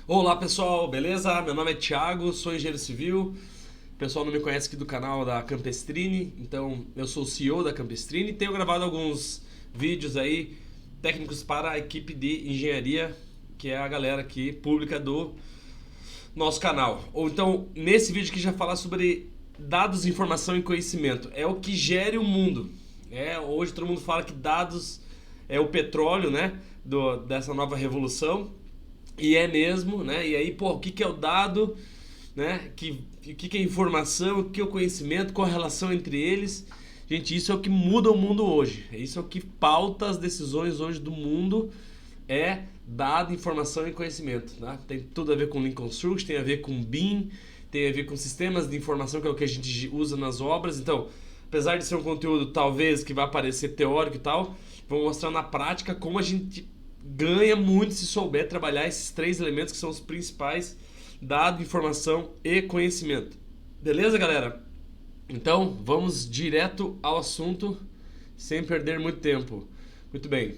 Olá pessoal, beleza? Meu nome é Thiago, sou engenheiro civil. O pessoal não me conhece aqui do canal da Campestrini, então eu sou o CEO da Campestrini e tenho gravado alguns vídeos aí técnicos para a equipe de engenharia, que é a galera aqui pública do nosso canal. Ou então, nesse vídeo aqui já falar sobre dados, informação e conhecimento. É o que gere o mundo. Hoje todo mundo fala que dados é o petróleo, né, dessa nova revolução. E é mesmo, né? E aí, pô, o que que é o dado, né? O que que é informação, o que é o conhecimento, qual a relação entre eles? Gente, isso é o que muda o mundo hoje. Isso é o que pauta as decisões hoje do mundo. É dado, informação e conhecimento, tá? Tem tudo a ver com Lean Construction, tem a ver com BIM, tem a ver com sistemas de informação, que é o que a gente usa nas obras. Então, apesar de ser um conteúdo talvez que vai parecer teórico e tal, vou mostrar na prática como a gente ganha muito se souber trabalhar esses três elementos que são os principais: dado, informação e conhecimento. Beleza, galera? Então, vamos direto ao assunto, sem perder muito tempo. Muito bem,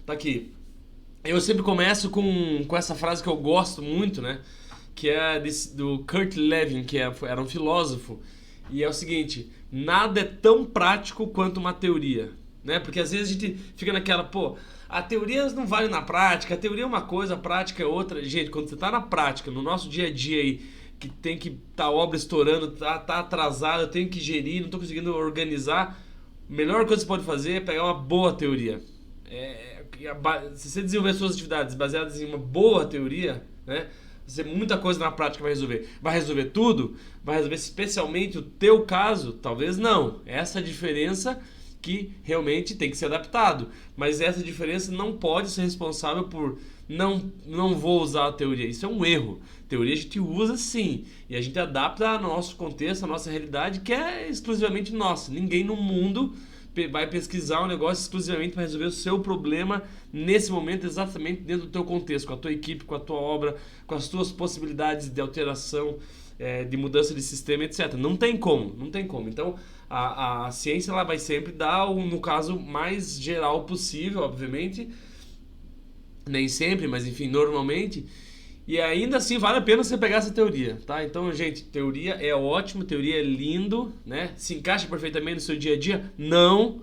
tá aqui. Eu sempre começo com essa frase que eu gosto muito, né? Que é do Kurt Lewin, era um filósofo. E é o seguinte: nada é tão prático quanto uma teoria, né? Porque às vezes a gente fica naquela, pô, a teoria não vale na prática, a teoria é uma coisa, a prática é outra. Gente, quando você tá na prática, no nosso dia a dia aí, que tem que tá a obra estourando, tá atrasado, eu tenho que gerir, não tô conseguindo organizar, a melhor coisa que você pode fazer é pegar uma boa teoria. Se você desenvolver suas atividades baseadas em uma boa teoria, né? Muita coisa na prática vai resolver. Vai resolver tudo? Vai resolver especialmente o teu caso? Talvez não. Essa é a diferença que realmente tem que ser adaptado. Mas essa diferença não pode ser responsável por não vou usar a teoria. Isso é um erro. Teoria a gente usa sim. E a gente adapta ao nosso contexto, à nossa realidade, que é exclusivamente nossa. Ninguém no mundo vai pesquisar um negócio exclusivamente para resolver o seu problema nesse momento, exatamente dentro do teu contexto, com a tua equipe, com a tua obra, com as tuas possibilidades de alteração, de mudança de sistema, etc. Não tem como, não tem como. Então, a ciência ela vai sempre dar, no caso, mais geral possível, obviamente, nem sempre, mas enfim, normalmente. E ainda assim vale a pena você pegar essa teoria, tá? Então, gente, teoria é ótimo, teoria é lindo, né? Se encaixa perfeitamente no seu dia a dia? Não,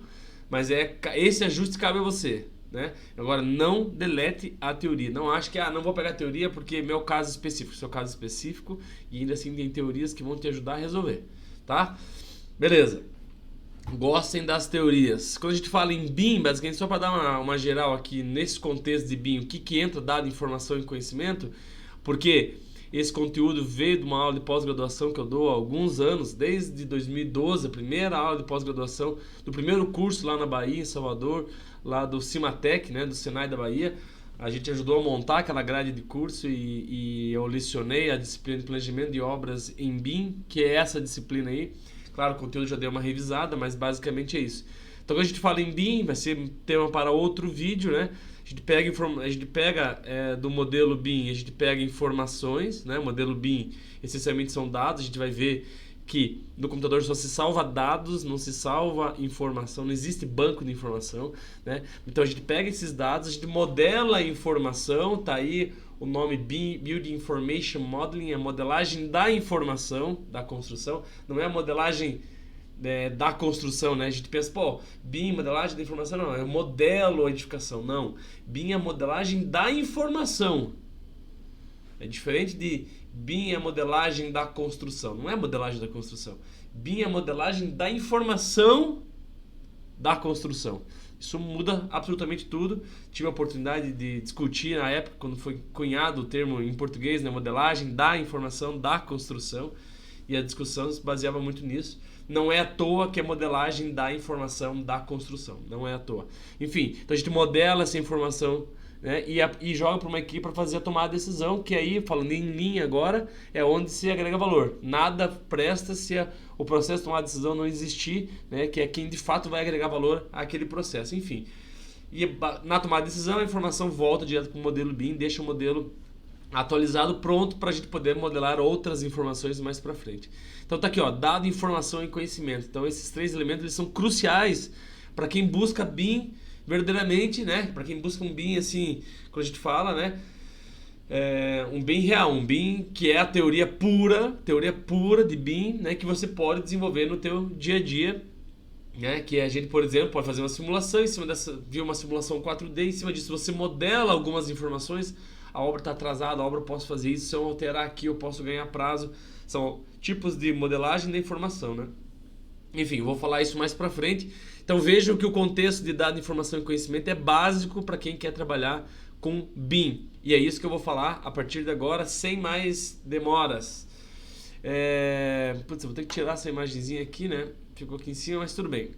mas esse ajuste cabe a você, né? Agora, não delete a teoria. Não acho que, não vou pegar a teoria porque é meu caso específico, seu caso específico, e ainda assim tem teorias que vão te ajudar a resolver, tá? Beleza. Gostem das teorias. Quando a gente fala em BIM, basicamente, só para dar uma geral aqui nesse contexto de BIM, o que entra dado, informação e conhecimento, porque esse conteúdo veio de uma aula de pós-graduação que eu dou há alguns anos, desde 2012, a primeira aula de pós-graduação do primeiro curso lá na Bahia, em Salvador, lá do Cimatec, né, do Senai da Bahia. A gente ajudou a montar aquela grade de curso e eu lecionei a disciplina de planejamento de obras em BIM, que é essa disciplina aí. Claro, o conteúdo já deu uma revisada, mas basicamente é isso. Então, quando a gente fala em BIM, vai ser tema para outro vídeo, né? A gente pega do modelo BIM, a gente pega informações, né? O modelo BIM essencialmente são dados. A gente vai ver que no computador só se salva dados, não se salva informação, não existe banco de informação, né? Então a gente pega esses dados, a gente modela a informação, tá aí o nome BIM, Building Information Modeling, é a modelagem da informação, da construção, não é a modelagem da construção, né? A gente pensa, pô, BIM, modelagem da informação, não, é modelo a edificação, não. BIM é a modelagem da informação. É diferente de BIM é a modelagem da construção, não é a modelagem da construção. BIM é a modelagem da informação da construção. Isso muda absolutamente tudo. Tive a oportunidade de discutir na época, quando foi cunhado o termo em português, né, modelagem da informação da construção, e a discussão se baseava muito nisso. Não é à toa que é modelagem da informação da construção, não é à toa. Enfim, então a gente modela essa informação, né, e joga para uma equipe para fazer a tomada de decisão, que aí, falando em linha agora, é onde se agrega valor. Nada presta se o processo de tomar decisão não existir, né, que é quem de fato vai agregar valor àquele processo. Enfim, e na tomada de decisão a informação volta direto para o modelo BIM, deixa o modelo atualizado, pronto para a gente poder modelar outras informações mais para frente. Então tá aqui, ó, dado, informação e conhecimento. Então esses três elementos eles são cruciais para quem busca BIM verdadeiramente, né? Para quem busca um BIM assim, quando a gente fala, né? um BIM real, um BIM que é a teoria pura de BIM, né, que você pode desenvolver no teu dia a dia, né, que a gente, por exemplo, pode fazer uma simulação, em cima dessa, viu uma simulação 4D, em cima disso você modela algumas informações, a obra está atrasada, a obra eu posso fazer isso, se eu alterar aqui eu posso ganhar prazo, são tipos de modelagem da informação, né? Enfim, eu vou falar isso mais pra frente. Então vejam que o contexto de dado, informação e conhecimento é básico para quem quer trabalhar com BIM. E é isso que eu vou falar a partir de agora, sem mais demoras. Putz, eu vou ter que tirar essa imagenzinha aqui, né? Ficou aqui em cima, mas tudo bem.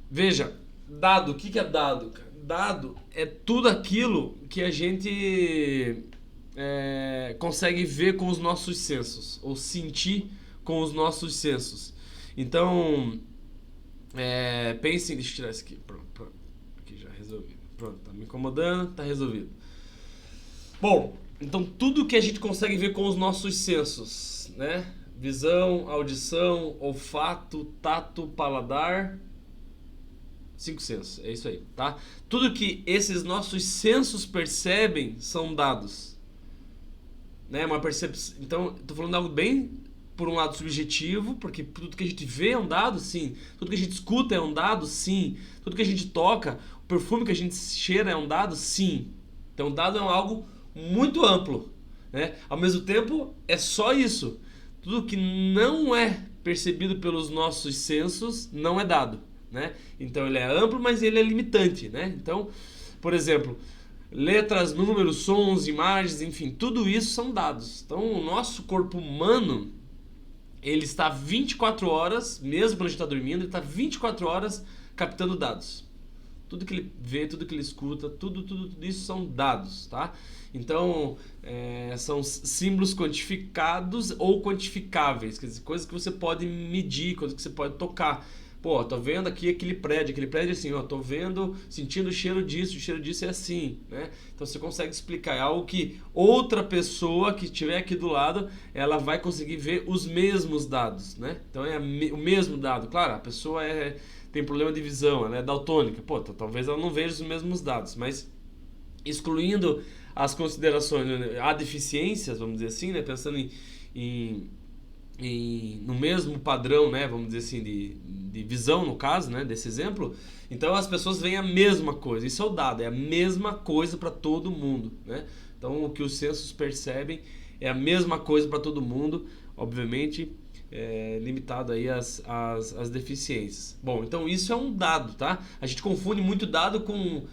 Veja, dado, o que é dado, cara? Dado é tudo aquilo que a gente consegue ver com os nossos sensos, ou sentir com os nossos sensos. Então, pensem, deixa eu tirar isso aqui, pronto, aqui já resolvi. Pronto, tá me incomodando, tá resolvido. Bom, então tudo que a gente consegue ver com os nossos sensos, né? Visão, audição, olfato, tato, paladar, 5 sensos, é isso aí, tá? Tudo que esses nossos sensos percebem são dados, né? Uma percepção. Então, tô falando de algo bem, por um lado, subjetivo, porque tudo que a gente vê é um dado, sim. Tudo que a gente escuta é um dado, sim. Tudo que a gente toca, o perfume que a gente cheira é um dado, sim. Então, dado é algo muito amplo, né? Ao mesmo tempo, é só isso. Tudo que não é percebido pelos nossos sensos não é dado, né? Então, ele é amplo, mas ele é limitante, né? Então, por exemplo, letras, números, sons, imagens, enfim, tudo isso são dados. Então, o nosso corpo humano, ele está 24 horas, mesmo quando a gente está dormindo, ele está 24 horas captando dados. Tudo que ele vê, tudo que ele escuta, tudo isso são dados, tá? Então, são símbolos quantificados ou quantificáveis, quer dizer, coisas que você pode medir, coisas que você pode tocar. Pô, tô vendo aqui aquele prédio é assim, ó, tô vendo, sentindo o cheiro disso é assim, né? Então você consegue explicar, é algo que outra pessoa que estiver aqui do lado, ela vai conseguir ver os mesmos dados, né? Então é o mesmo dado. Claro, a pessoa tem problema de visão, ela é daltônica, pô, talvez ela não veja os mesmos dados, mas excluindo as considerações, há deficiências, vamos dizer assim, né? Pensando no mesmo padrão, né, vamos dizer assim, de visão, no caso, né, desse exemplo, então as pessoas veem a mesma coisa. Isso é o dado, é a mesma coisa para todo mundo, né? Então o que os sensos percebem é a mesma coisa para todo mundo, obviamente limitado aí às deficiências. Bom, então isso é um dado, tá? A gente confunde muito dado com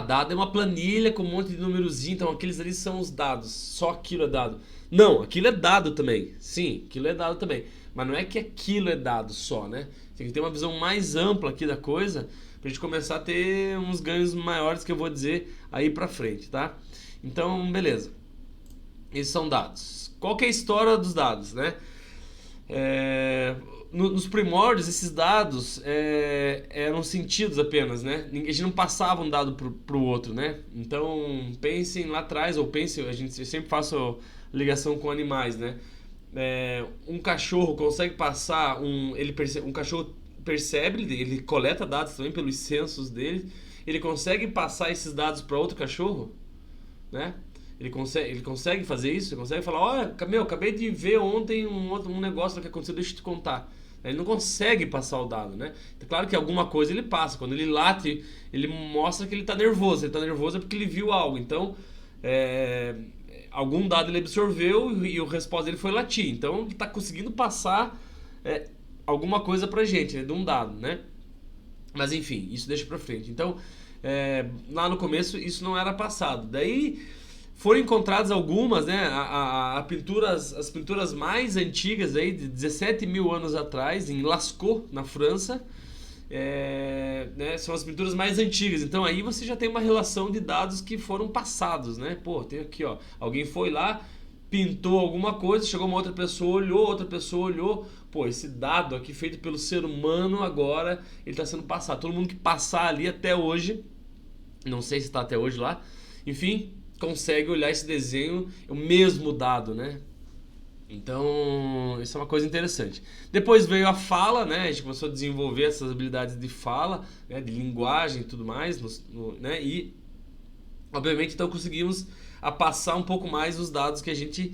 dado é uma planilha com um monte de numerozinho, então aqueles ali são os dados, só aquilo é dado. Não, aquilo é dado também. Sim, aquilo é dado também. Mas não é que aquilo é dado só, né? Tem que ter uma visão mais ampla aqui da coisa pra gente começar a ter uns ganhos maiores que eu vou dizer aí pra frente, tá? Então, beleza. Esses são dados. Qual que é a história dos dados, né? Nos primórdios, esses dados eram sentidos apenas, né? A gente não passava um dado pro outro, né? Então, pensem lá atrás, ou pensem, eu sempre faço ligação com animais, né? Um cachorro consegue passar, um cachorro percebe, ele coleta dados também pelos sensos dele, ele consegue passar esses dados para outro cachorro, né? Ele consegue fazer isso? Ele consegue falar, olha, acabei de ver ontem um negócio que aconteceu, deixa eu te contar. Ele não consegue passar o dado, né? Então, claro que alguma coisa ele passa. Quando ele late, ele mostra que ele está nervoso. Ele está nervoso é porque ele viu algo. Então, algum dado ele absorveu e a resposta dele foi latir. Então, ele está conseguindo passar alguma coisa pra gente, né? De um dado, né? Mas, enfim, isso deixa pra frente. Então, lá no começo, isso não era passado. Daí foram encontradas algumas, né, as pinturas mais antigas aí, de 17 mil anos atrás, em Lascaux, na França, né, são as pinturas mais antigas. Então aí você já tem uma relação de dados que foram passados, né? Pô, tem aqui, ó, alguém foi lá, pintou alguma coisa, chegou uma outra pessoa olhou, pô, esse dado aqui feito pelo ser humano agora, ele está sendo passado. Todo mundo que passar ali até hoje, não sei se está até hoje lá, enfim, consegue olhar esse desenho, o mesmo dado, né? Então, isso é uma coisa interessante. Depois veio a fala, né? A gente começou a desenvolver essas habilidades de fala, né? De linguagem e tudo mais, né? E, obviamente, então conseguimos a passar um pouco mais os dados que a gente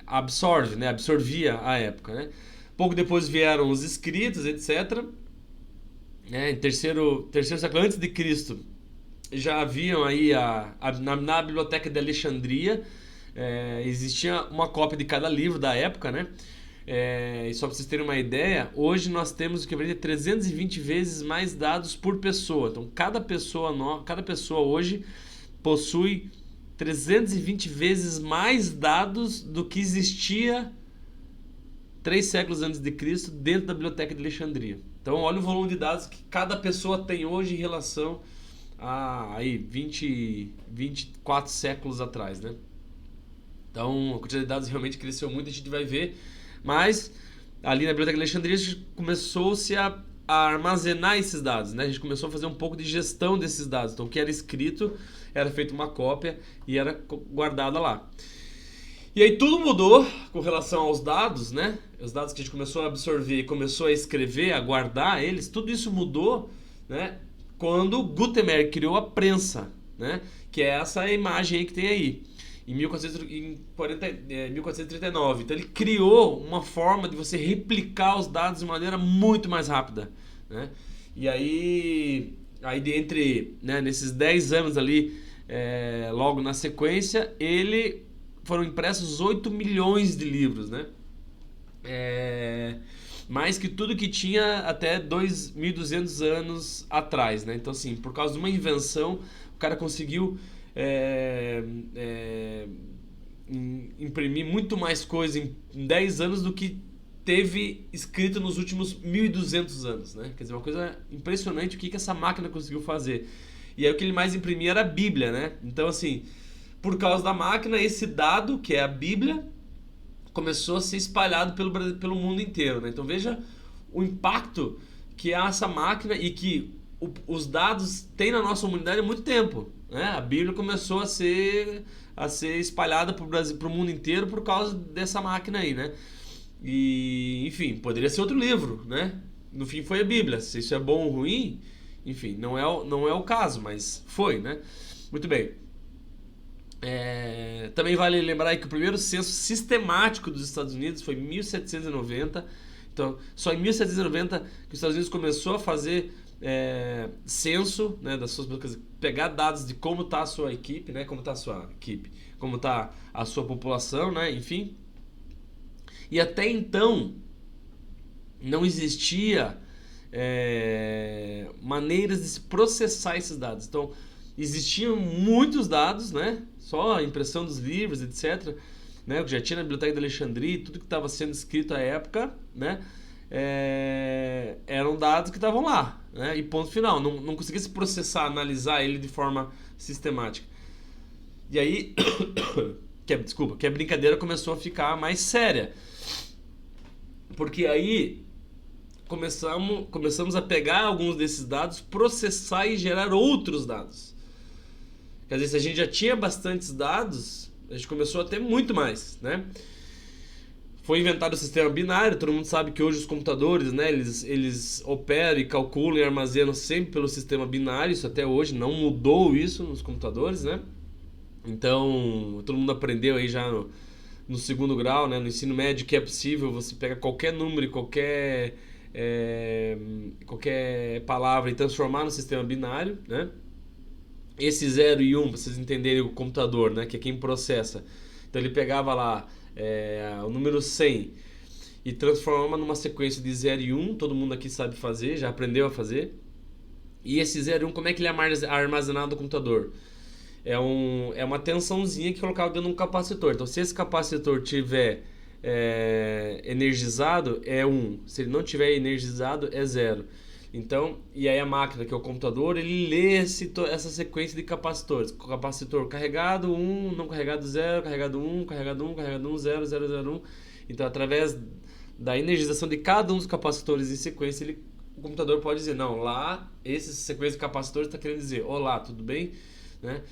absorve, né? Absorvia à época, né? Pouco depois vieram os escritos, etc. Né? Em terceiro século antes de Cristo, já haviam aí na biblioteca de Alexandria, existia uma cópia de cada livro da época, né? E só para vocês terem uma ideia, hoje nós temos o que vai 320 vezes mais dados por pessoa. Então, cada pessoa hoje possui 320 vezes mais dados do que existia 3 séculos antes de Cristo dentro da biblioteca de Alexandria. Então, olha o volume de dados que cada pessoa tem hoje em relação a 24 séculos atrás, né? Então, a quantidade de dados realmente cresceu muito, a gente vai ver. Mas, ali na Biblioteca de Alexandria, começou-se a armazenar esses dados, né? A gente começou a fazer um pouco de gestão desses dados. Então, o que era escrito, era feita uma cópia e era guardada lá. E aí tudo mudou com relação aos dados, né? Os dados que a gente começou a absorver, começou a escrever, a guardar eles, tudo isso mudou, né? Quando Gutenberg criou a prensa, né? Que é essa imagem aí que tem aí, em 1439. Então ele criou uma forma de você replicar os dados de maneira muito mais rápida, né? E aí nesses 10 anos ali, logo na sequência, foram impressos 8 milhões de livros, né? Mais que tudo que tinha até 2.200 anos atrás, né? Então, assim, por causa de uma invenção, o cara conseguiu imprimir muito mais coisa em 10 anos do que teve escrito nos últimos 1.200 anos, né? Quer dizer, uma coisa impressionante o que essa máquina conseguiu fazer. E aí o que ele mais imprimia era a Bíblia, né? Então, assim, por causa da máquina, esse dado, que é a Bíblia, começou a ser espalhado pelo mundo inteiro, né? Então veja o impacto que é essa máquina e que os dados têm na nossa humanidade há muito tempo, né? A Bíblia começou a ser espalhada para o mundo inteiro por causa dessa máquina aí, né? E, enfim, poderia ser outro livro, né? No fim foi a Bíblia. Se isso é bom ou ruim, enfim, não é o caso, mas foi, né? Muito bem. Também vale lembrar aí que o primeiro censo sistemático dos Estados Unidos foi em 1790. Então, só em 1790 que os Estados Unidos começou a fazer censo, né, das suas, pegar dados de como está a sua equipe, né, como está a sua população, né, enfim. E até então não existia maneiras de se processar esses dados. Então, existiam muitos dados, né? Só a impressão dos livros, etc. Né? Já tinha na Biblioteca de Alexandria, tudo que estava sendo escrito à época, né? Eram dados que estavam lá, né? E ponto final. Não conseguia se processar, analisar ele de forma sistemática. E aí, que a brincadeira começou a ficar mais séria. Porque aí começamos a pegar alguns desses dados, processar e gerar outros dados. Quer dizer, se a gente já tinha bastantes dados, a gente começou a ter muito mais, né? Foi inventado o sistema binário, todo mundo sabe que hoje os computadores, né, eles operam e calculam e armazenam sempre pelo sistema binário, isso até hoje, não mudou isso nos computadores, né? Então, todo mundo aprendeu aí já no segundo grau, né, no ensino médio, que é possível você pegar qualquer número e qualquer palavra e transformar no sistema binário, né? Esse 0 e 1, pra vocês entenderem o computador, né, que é quem processa. Então ele pegava lá o número 100 e transformava numa sequência de 0 e 1, todo mundo aqui sabe fazer, já aprendeu a fazer. E esse 0 e 1, como é que ele é armazenado no computador? É uma tensãozinha que colocava dentro de um capacitor. Então, se esse capacitor tiver energizado, é 1. Se ele não tiver energizado, é 0. Então, e aí a máquina, que é o computador, ele lê essa sequência de capacitores. Capacitor carregado, 1, não carregado, 0, carregado 1, carregado 1, carregado 1, 0, 0, 0, 1. Então, através da energização de cada um dos capacitores em sequência, o computador pode dizer, não, lá, essa sequência de capacitores está querendo dizer, olá, tudo bem? Né?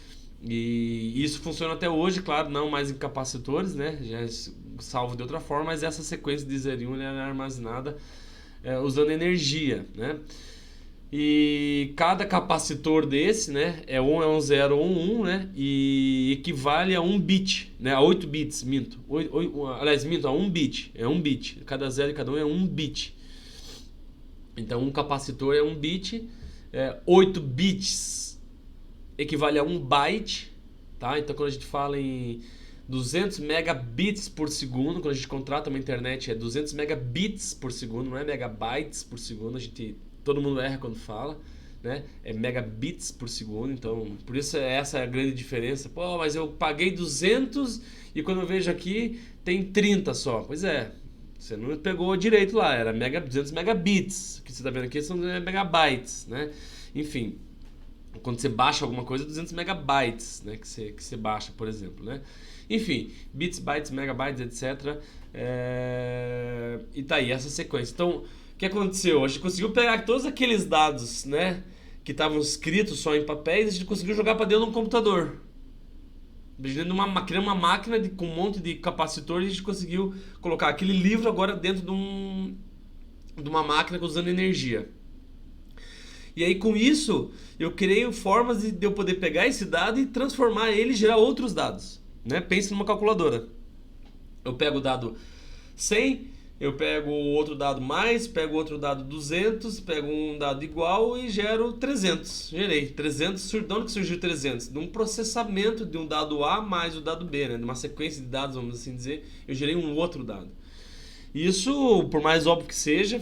E isso funciona até hoje, claro, não mais em capacitores, né? Já é salvo de outra forma, mas essa sequência de 0 e 1 ela é armazenada usando energia, né? E cada capacitor desse, né, é um 0 ou um 1, né, e equivale a 1 bit, né, a 8 bits, minto. Aliás, minto, a 1 bit, é 1 bit. Cada 0 e cada 1 é 1 bit. Então, um capacitor é 1 bit, 8 bits equivale a 1 byte, tá? Então, quando a gente fala em 200 megabits por segundo, quando a gente contrata uma internet é 200 megabits por segundo, não é megabytes por segundo, todo mundo erra quando fala, né? É megabits por segundo, então por isso essa é a grande diferença. Pô, mas eu paguei 200 e quando eu vejo aqui tem 30 só. Pois é, você não pegou direito lá, era 200 megabits, o que você está vendo aqui são megabytes, né? Enfim, quando você baixa alguma coisa, 200 megabytes, né, que você baixa, por exemplo, né? Enfim, bits, bytes, megabytes, etc. E tá aí essa sequência. Então, o que aconteceu? A gente conseguiu pegar todos aqueles dados, né, que estavam escritos só em papéis, a gente conseguiu jogar para dentro de um computador. Criando uma máquina com um monte de capacitores, a gente conseguiu colocar aquele livro agora dentro de uma máquina usando energia. E aí com isso eu criei formas de eu poder pegar esse dado e transformar ele e gerar outros dados, né? Pense numa calculadora. Eu pego o dado 100, eu pego outro dado mais, pego outro dado 200, pego um dado igual e gero 300. Gerei 300. De onde que surgiu 300? De um processamento de um dado A mais o dado B, né? De uma sequência de dados, vamos assim dizer, eu gerei um outro dado. Isso, por mais óbvio que seja,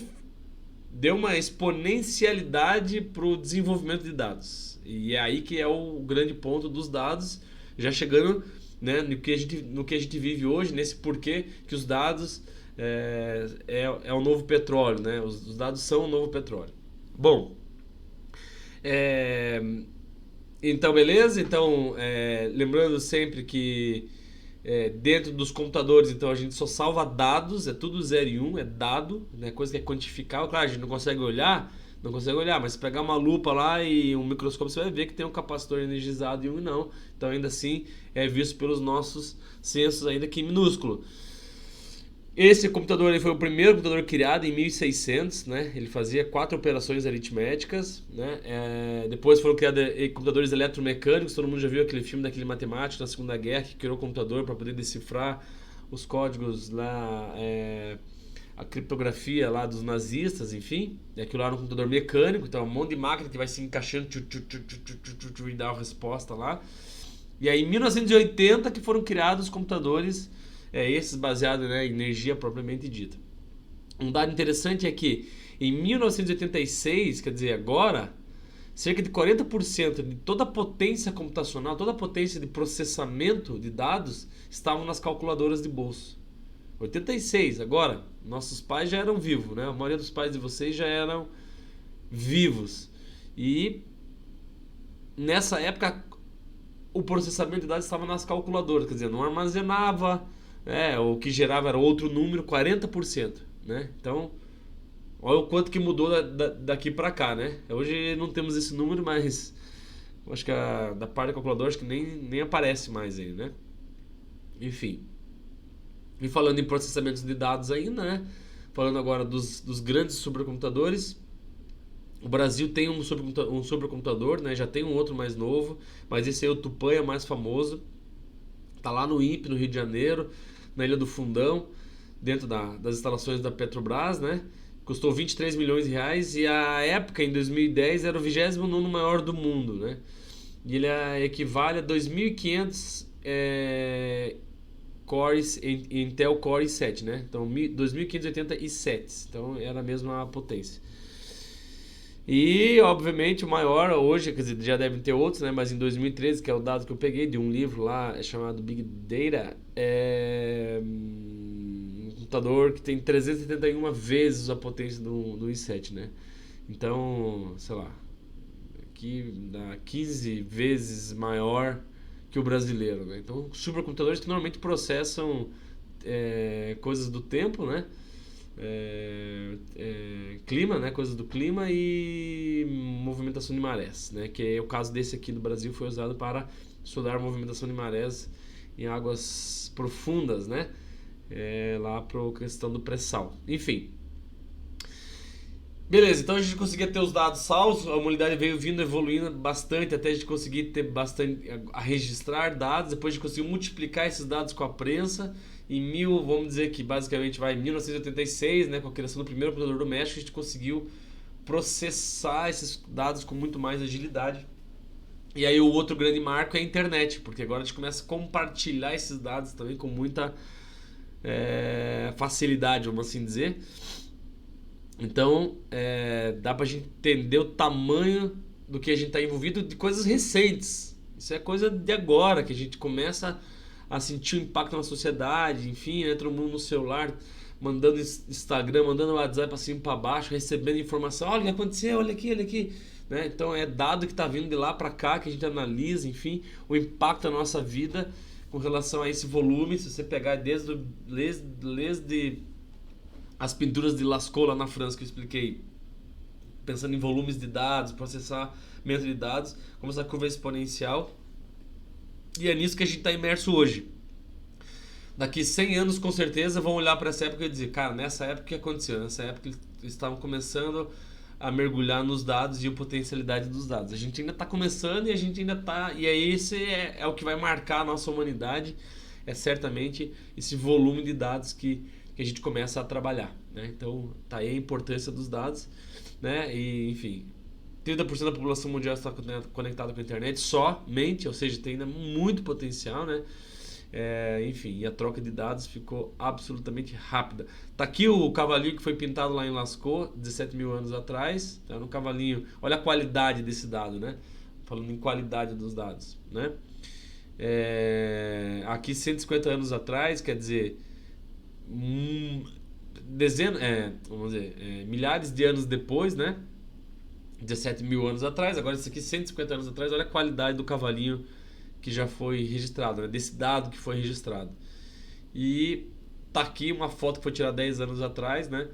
deu uma exponencialidade para o desenvolvimento de dados. E é aí que é o grande ponto dos dados, já chegando, né, no que a gente vive hoje, nesse porquê que os dados é o novo petróleo, né? Os dados são o novo petróleo. Bom, então beleza? Então, lembrando sempre que dentro dos computadores, então a gente só salva dados, é tudo 0 e 1, é dado, né, coisa que é quantificável. Claro, a gente não consegue olhar, mas se pegar uma lupa lá e um microscópio, você vai ver que tem um capacitor energizado e um não. Então ainda assim é visto pelos nossos sensos ainda que minúsculo. Esse computador ele foi o primeiro computador criado em 1600, né? Ele fazia 4 operações aritméticas, né? Depois foram criados computadores eletromecânicos. Todo mundo já viu aquele filme daquele matemático da Segunda Guerra que criou o computador para poder decifrar os códigos lá, a criptografia lá dos nazistas, enfim. Aquilo lá era um computador mecânico, então um monte de máquina que vai se encaixando e dar uma resposta lá. E aí em 1980 que foram criados os computadores esses baseados, né, em energia propriamente dita. Um dado interessante é que em 1986, quer dizer, agora, cerca de 40% de toda a potência computacional, toda a potência de processamento de dados estavam nas calculadoras de bolso. 86, agora, nossos pais já eram vivos, né? A maioria dos pais de vocês já eram vivos. E nessa época o processamento de dados estava nas calculadoras, quer dizer, não armazenava, o que gerava era outro número, 40%, né? Então, olha o quanto que mudou daqui para cá, né? Hoje não temos esse número, mas acho que da parte da calculadora acho que nem aparece mais aí, né? Enfim. E falando em processamento de dados ainda, né? Falando agora dos grandes supercomputadores, o Brasil tem um supercomputador, né? Já tem um outro mais novo, mas esse aí, o Tupã, é mais famoso. Tá lá no INPE, no Rio de Janeiro, na Ilha do Fundão, dentro das instalações da Petrobras, né? Custou 23 milhões de reais e a época, em 2010, era o 29º maior do mundo, né? E ele equivale a 2.500 cores, Intel Core i7, né? Então, 2.587. Então, era a mesma potência. E, obviamente, o maior hoje, quer dizer, já devem ter outros, né? Mas em 2013, que é o dado que eu peguei de um livro lá, chamado Big Data, um computador que tem 371 vezes a potência do i7, né? Então, sei lá, aqui dá 15 vezes maior que o brasileiro, né? Então, supercomputadores que normalmente processam coisas do tempo, né? Clima, né, coisas do clima e movimentação de marés, né, que é o caso desse aqui do Brasil, foi usado para estudar a movimentação de marés em águas profundas, né? Lá para a questão do pré-sal. Enfim. Beleza, então a gente conseguia ter os dados salvos, a humanidade veio vindo evoluindo bastante até a gente conseguir ter bastante a registrar dados, depois a gente conseguiu multiplicar esses dados com a prensa. Vamos dizer que basicamente vai em 1986, né, com a criação do primeiro computador doméstico, a gente conseguiu processar esses dados com muito mais agilidade. E aí o outro grande marco é a internet, porque agora a gente começa a compartilhar esses dados também com muita facilidade, vamos assim dizer. Então, dá pra gente entender o tamanho do que a gente está envolvido de coisas recentes. Isso é coisa de agora, que a gente começa a sentir o impacto na sociedade, enfim, entra o mundo no celular, mandando Instagram, mandando WhatsApp para cima e para baixo, recebendo informação, olha o que aconteceu, olha aqui. Né? Então é dado que está vindo de lá para cá, que a gente analisa, enfim, o impacto na nossa vida com relação a esse volume. Se você pegar desde as pinturas de Lascaux lá na França que eu expliquei, pensando em volumes de dados, processamento de dados, como essa curva é exponencial. E é nisso que a gente está imerso hoje. Daqui 100 anos, com certeza, vão olhar para essa época e dizer, cara, nessa época o que aconteceu? Nessa época eles estavam começando a mergulhar nos dados e a potencialidade dos dados. A gente ainda está começando e a gente ainda está... E aí esse é o que vai marcar a nossa humanidade, é certamente esse volume de dados que a gente começa a trabalhar, né? Então, tá aí a importância dos dados, né? E, enfim, 30% da população mundial está conectada com a internet somente, ou seja, tem ainda muito potencial, né? Enfim, e a troca de dados ficou absolutamente rápida. Tá aqui o cavalinho que foi pintado lá em Lascaux 17 mil anos atrás. Tá no cavalinho. Olha a qualidade desse dado, né? Falando em qualidade dos dados, né? Aqui 150 anos atrás, quer dizer, vamos dizer, milhares de anos depois, né? 17 mil anos atrás. Agora isso aqui 150 anos atrás. Olha a qualidade do cavalinho que já foi registrado, né? Desse dado que foi registrado. E tá aqui uma foto que foi tirada 10 anos atrás, né?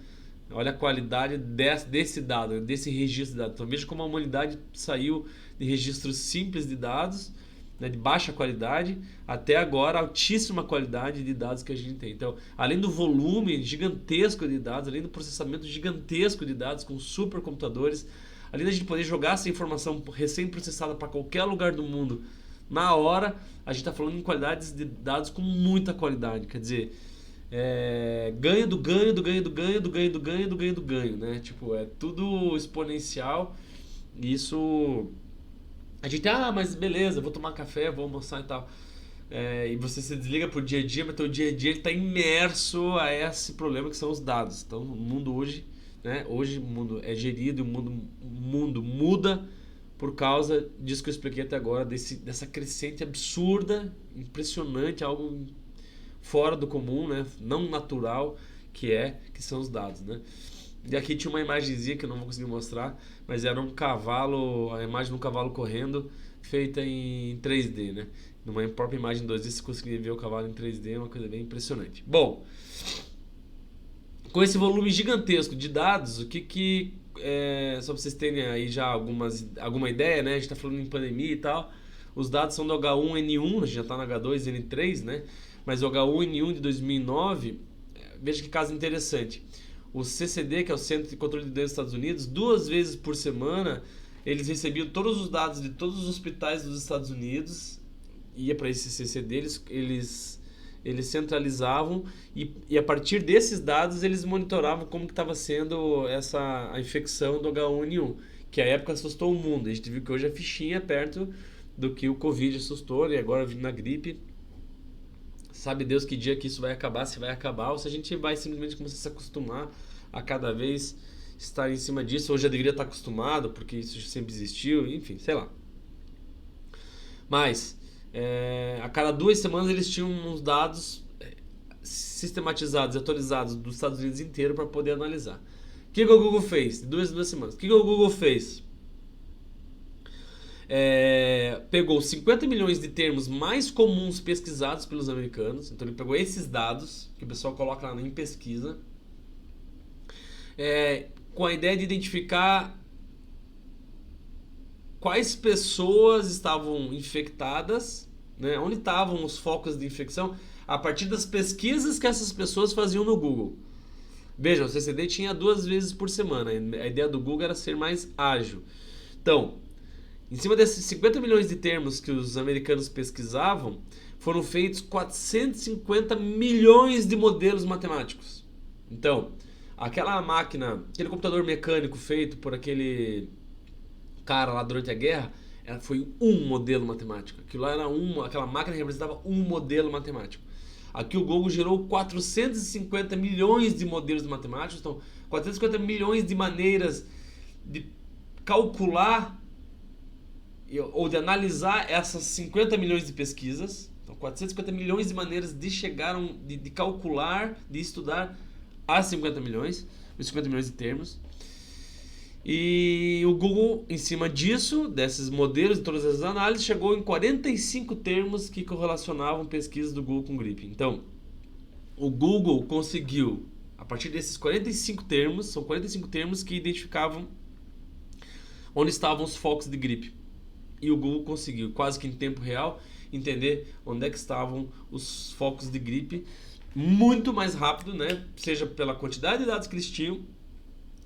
Olha a qualidade desse dado, desse registro de dados. Então veja como a humanidade saiu de registros simples de dados, né, de baixa qualidade, até agora altíssima qualidade de dados que a gente tem. Então, além do volume gigantesco de dados, além do processamento gigantesco de dados com supercomputadores, além da gente poder jogar essa informação recém-processada para qualquer lugar do mundo na hora, a gente está falando em qualidades de dados com muita qualidade. Quer dizer, ganho do ganho do ganho do ganho do ganho do ganho do ganho do ganho, né? Tipo, é tudo exponencial. E isso... A gente, mas beleza, vou tomar café, vou almoçar e tal. E você se desliga pro dia a dia, mas teu dia a dia está imerso a esse problema que são os dados. Então, o mundo hoje, né? Hoje o mundo é gerido e o mundo muda por causa disso que eu expliquei até agora, dessa crescente absurda, impressionante, algo fora do comum, né? Não natural, que são os dados, né? E aqui tinha uma imagenzinha que eu não vou conseguir mostrar, mas era um cavalo, a imagem de um cavalo correndo, feita em 3D, né? Numa própria imagem 2D você conseguia ver o cavalo em 3D, é uma coisa bem impressionante. Bom, com esse volume gigantesco de dados, só para vocês terem aí já alguma ideia, né? A gente está falando em pandemia e tal. Os dados são do H1N1, a gente já está no H2N3, né? Mas o H1N1 de 2009, veja que caso interessante. O CCD, que é o Centro de Controle de Doenças dos Estados Unidos, 2 vezes por semana, eles recebiam todos os dados de todos os hospitais dos Estados Unidos, ia para esse CCD, eles centralizavam e a partir desses dados eles monitoravam como que estava sendo a infecção do H1N1, que à época assustou o mundo. A gente viu que hoje a fichinha é perto do que o Covid assustou, e agora vindo na gripe. Sabe Deus que dia que isso vai acabar, se vai acabar, ou se a gente vai simplesmente começar a se acostumar a cada vez estar em cima disso, ou já deveria estar acostumado, porque isso sempre existiu, enfim, sei lá. Mas, a cada 2 semanas eles tinham uns dados sistematizados e atualizados dos Estados Unidos inteiro para poder analisar. O que o Google fez? De 2 semanas. O que o Google fez? Pegou 50 milhões de termos mais comuns pesquisados pelos americanos. Então ele pegou esses dados que o pessoal coloca lá em pesquisa, com a ideia de identificar quais pessoas estavam infectadas, né? Onde estavam os focos de infecção, a partir das pesquisas que essas pessoas faziam no Google. Veja, o CCD tinha 2 vezes por semana. A ideia do Google era ser mais ágil. Então, em cima desses 50 milhões de termos que os americanos pesquisavam, foram feitos 450 milhões de modelos matemáticos. Então, aquela máquina, aquele computador mecânico feito por aquele cara lá durante a guerra, foi um modelo matemático. Aquilo lá era aquela máquina representava um modelo matemático. Aqui o Google gerou 450 milhões de modelos matemáticos, então 450 milhões de maneiras de calcular ou de analisar essas 50 milhões de pesquisas. Então 450 milhões de maneiras de calcular, de estudar as 50 milhões, os 50 milhões de termos. E o Google, em cima disso, desses modelos e todas as análises, chegou em 45 termos que correlacionavam pesquisas do Google com gripe. Então, o Google conseguiu, a partir desses 45 termos, são 45 termos que identificavam onde estavam os focos de gripe. E o Google conseguiu, quase que em tempo real, entender onde é que estavam os focos de gripe muito mais rápido, né? Seja pela quantidade de dados que eles tinham,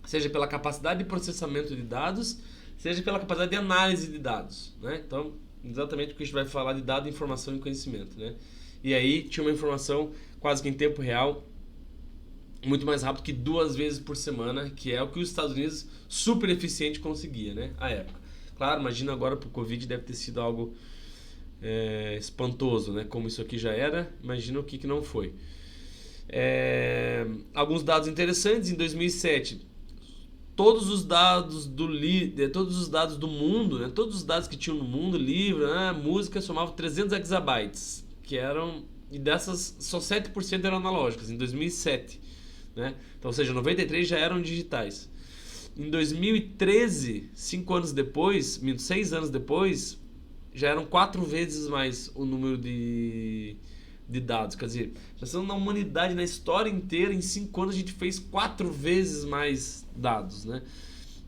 seja pela capacidade de processamento de dados, seja pela capacidade de análise de dados, né? Então, exatamente o que a gente vai falar de dado, informação e conhecimento, né? E aí tinha uma informação quase que em tempo real, muito mais rápido que 2 vezes por semana, que é o que os Estados Unidos super eficiente conseguia, né? À época. Claro, imagina agora pro Covid deve ter sido algo espantoso, né? Como isso aqui já era, imagina o que não foi. Alguns dados interessantes. Em 2007, todos os dados do mundo, né? Todos os dados que tinham no mundo, livro, né? Música, somavam 300 exabytes, que eram, e dessas só 7% eram analógicas em 2007, né? Então, ou seja, 93 já eram digitais. Em 2013, 6 anos depois, já eram 4 vezes mais o número de dados. Quer dizer, pensando na humanidade, na história inteira, em 5 anos a gente fez 4 vezes mais dados, né?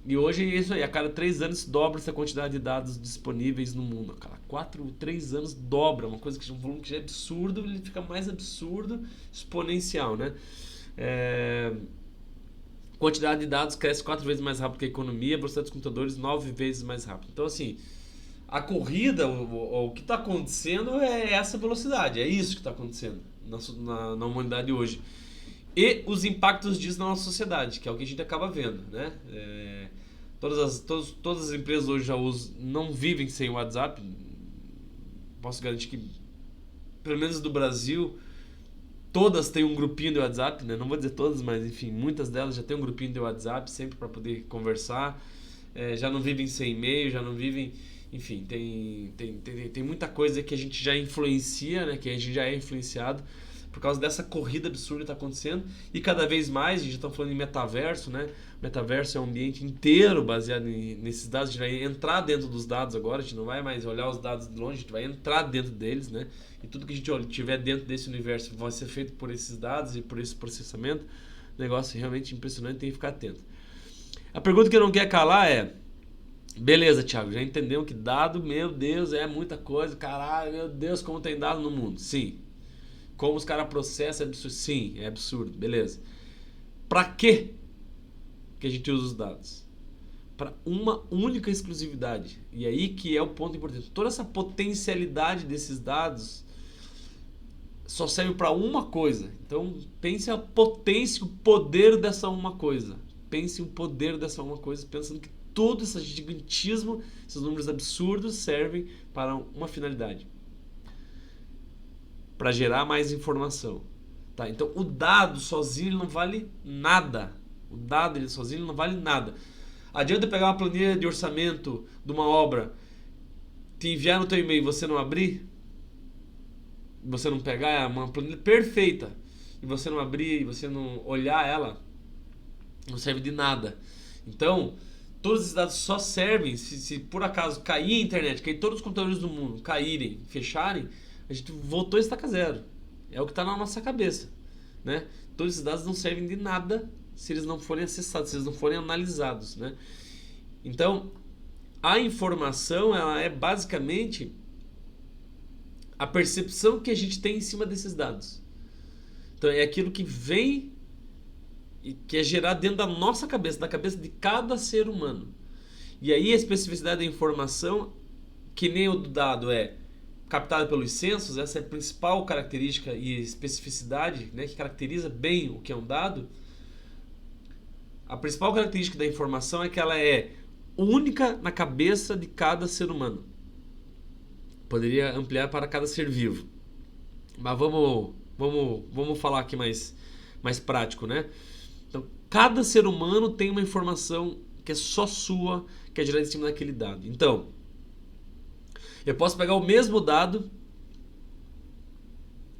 E hoje é isso aí, a cada 3 anos dobra essa quantidade de dados disponíveis no mundo. A cada 3 anos dobra, uma coisa que um volume que já é absurdo, ele fica mais absurdo, exponencial, né? Quantidade de dados cresce 4 vezes mais rápido que a economia, a velocidade dos computadores 9 vezes mais rápido. Então, assim, a corrida, o que está acontecendo é essa velocidade, é isso que está acontecendo na humanidade hoje. E os impactos disso na nossa sociedade, que é o que a gente acaba vendo, né? Todas as empresas hoje não vivem sem o WhatsApp. Posso garantir que, pelo menos do Brasil, todas têm um grupinho de WhatsApp, né? Não vou dizer todas, mas enfim, muitas delas já têm um grupinho de WhatsApp sempre para poder conversar. Já não vivem sem e-mail, já não vivem... Enfim, tem muita coisa que a gente já influencia, né? Que a gente já é influenciado por causa dessa corrida absurda que está acontecendo. E cada vez mais, a gente está falando em metaverso, né? Metaverso é um ambiente inteiro baseado nesses dados. A gente vai entrar dentro dos dados agora, a gente não vai mais olhar os dados de longe, a gente vai entrar dentro deles, né? E tudo que a gente tiver dentro desse universo vai ser feito por esses dados e por esse processamento. Negócio realmente impressionante, tem que ficar atento. A pergunta que eu não quero calar é: beleza, Thiago, já entendemos que dado, meu Deus, é muita coisa, caralho, meu Deus, como tem dado no mundo. Sim. Como os caras processam é absurdo. Sim, é absurdo, beleza. Pra quê que a gente usa os dados? Para uma única exclusividade. E aí que é o ponto importante. Toda essa potencialidade desses dados só serve para uma coisa. Então pense a potência, o poder dessa uma coisa. Pense o poder dessa uma coisa, pensando que todo esse gigantismo, esses números absurdos servem para uma finalidade: para gerar mais informação. Tá? Então o dado sozinho não vale nada. O dado ele sozinho não vale nada. Adianta pegar uma planilha de orçamento de uma obra, te enviar no teu e-mail e você não abrir? Você não pegar uma planilha perfeita e você não abrir, e você não olhar ela? Não serve de nada. Então, todos esses dados só servem se por acaso cair a internet, cair todos os computadores do mundo, caírem, fecharem, a gente voltou a estaca zero. É o que está na nossa cabeça, né? Todos esses dados não servem de nada se eles não forem acessados, se eles não forem analisados, né? Então, a informação, ela é basicamente a percepção que a gente tem em cima desses dados. Então é aquilo que vem e que é gerado dentro da nossa cabeça, da cabeça de cada ser humano. E aí a especificidade da informação, que nem o do dado é captada pelos censos, essa é a principal característica e especificidade, né, que caracteriza bem o que é um dado. A principal característica da informação é que ela é única na cabeça de cada ser humano. Poderia ampliar para cada ser vivo. Mas vamos falar aqui mais prático, né? Então, cada ser humano tem uma informação que é só sua, que é gerada em cima daquele dado. Então, eu posso pegar o mesmo dado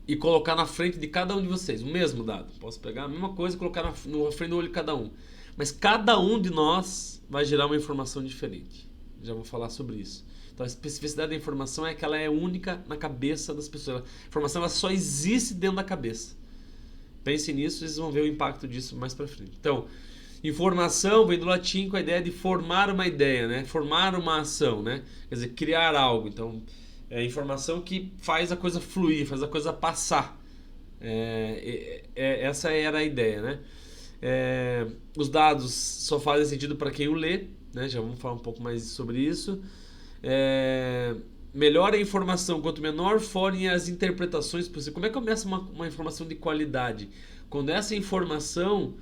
e colocar na frente de cada um de vocês. O mesmo dado. Posso pegar a mesma coisa e colocar na frente do olho de cada um. Mas cada um de nós vai gerar uma informação diferente. Já vou falar sobre isso. Então a especificidade da informação é que ela é única na cabeça das pessoas. A informação ela só existe dentro da cabeça. Pensem nisso, vocês vão ver o impacto disso mais pra frente. Então, informação vem do latim com a ideia de formar uma ideia, né? Formar uma ação, né? Quer dizer, criar algo. Então, é a informação que faz a coisa fluir, faz a coisa passar. Essa era a ideia, né? Os dados só fazem sentido para quem o lê, né? Já vamos falar um pouco mais sobre isso. Melhor a informação, quanto menor forem as interpretações possíveis. Como é que começa uma informação de qualidade? Quando essa informação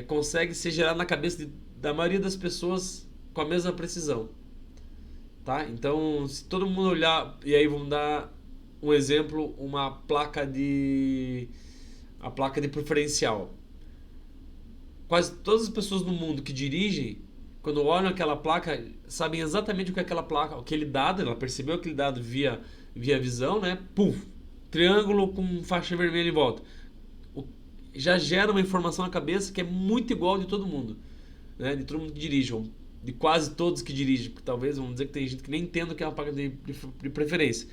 consegue ser gerada na cabeça da maioria das pessoas com a mesma precisão. Tá? Então, se todo mundo olhar, e aí vamos dar um exemplo, a placa de preferencial. Quase todas as pessoas no mundo que dirigem, quando olham aquela placa, sabem exatamente o que é aquela placa, aquele dado, ela percebeu aquele dado via visão, né? Pum, triângulo com faixa vermelha em volta. Já gera uma informação na cabeça que é muito igual de todo mundo, né? De todo mundo que dirige, de quase todos que dirigem, porque talvez, vamos dizer que tem gente que nem entende o que é uma placa de preferência,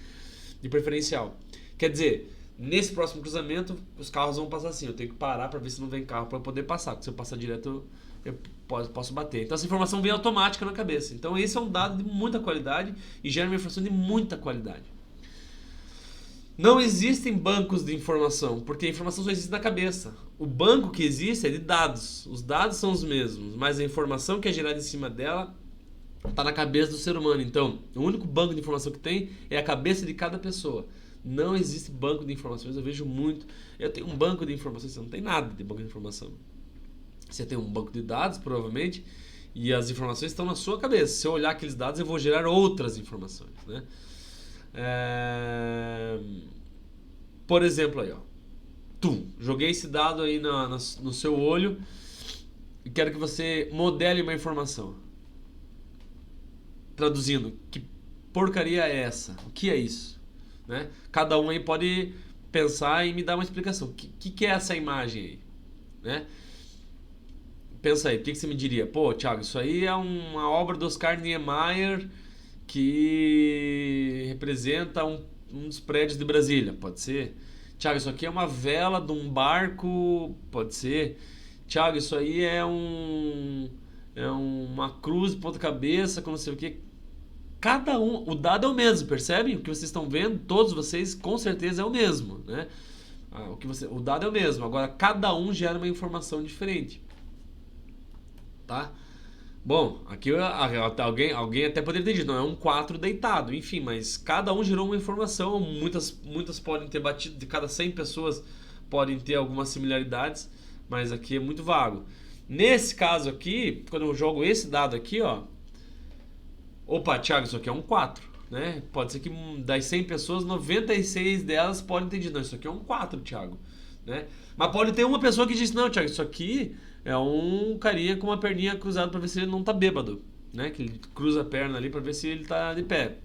de preferencial. Quer dizer, nesse próximo cruzamento, os carros vão passar assim, eu tenho que parar para ver se não vem carro para poder passar, porque se eu passar direto eu posso bater. Então essa informação vem automática na cabeça. Então esse é um dado de muita qualidade e gera uma informação de muita qualidade. Não existem bancos de informação, porque a informação só existe na cabeça. O banco que existe é de dados. Os dados são os mesmos, mas a informação que é gerada em cima dela está na cabeça do ser humano. Então, o único banco de informação que tem é a cabeça de cada pessoa. Não existe banco de informações, eu vejo muito. Eu tenho um banco de informações, você não tem nada de banco de informação. Você tem um banco de dados, provavelmente, e as informações estão na sua cabeça. Se eu olhar aqueles dados, eu vou gerar outras informações, né? Por exemplo, aí, ó. Joguei esse dado aí no seu olho e quero que você modele uma informação. Traduzindo, que porcaria é essa? O que é isso? Né? Cada um aí pode pensar e me dar uma explicação. O que é essa imagem aí? Né? Pensa aí, o que você me diria? Pô, Thiago, isso aí é uma obra do Oscar Niemeyer que representa um dos prédios de Brasília. Pode ser. Thiago, isso aqui é uma vela de um barco. Pode ser. Thiago, isso aí é uma cruz de ponta cabeça com não sei o que. Cada um, o dado é o mesmo, percebem? O que vocês estão vendo, todos vocês com certeza é o mesmo, né? O dado é o mesmo, agora cada um gera uma informação diferente, tá? Bom, aqui alguém até poderia ter dito, não, é um 4 deitado, enfim, mas cada um gerou uma informação, muitas podem ter batido, de cada 100 pessoas podem ter algumas similaridades, mas aqui é muito vago. Nesse caso aqui, quando eu jogo esse dado aqui, ó, opa, Thiago, isso aqui é um 4, né? Pode ser que das 100 pessoas, 96 delas podem ter dito, não, isso aqui é um 4, Thiago, né? Mas pode ter uma pessoa que diz, não, Thiago, isso aqui é um carinha com uma perninha cruzada pra ver se ele não tá bêbado, né? Que ele cruza a perna ali pra ver se ele tá de pé.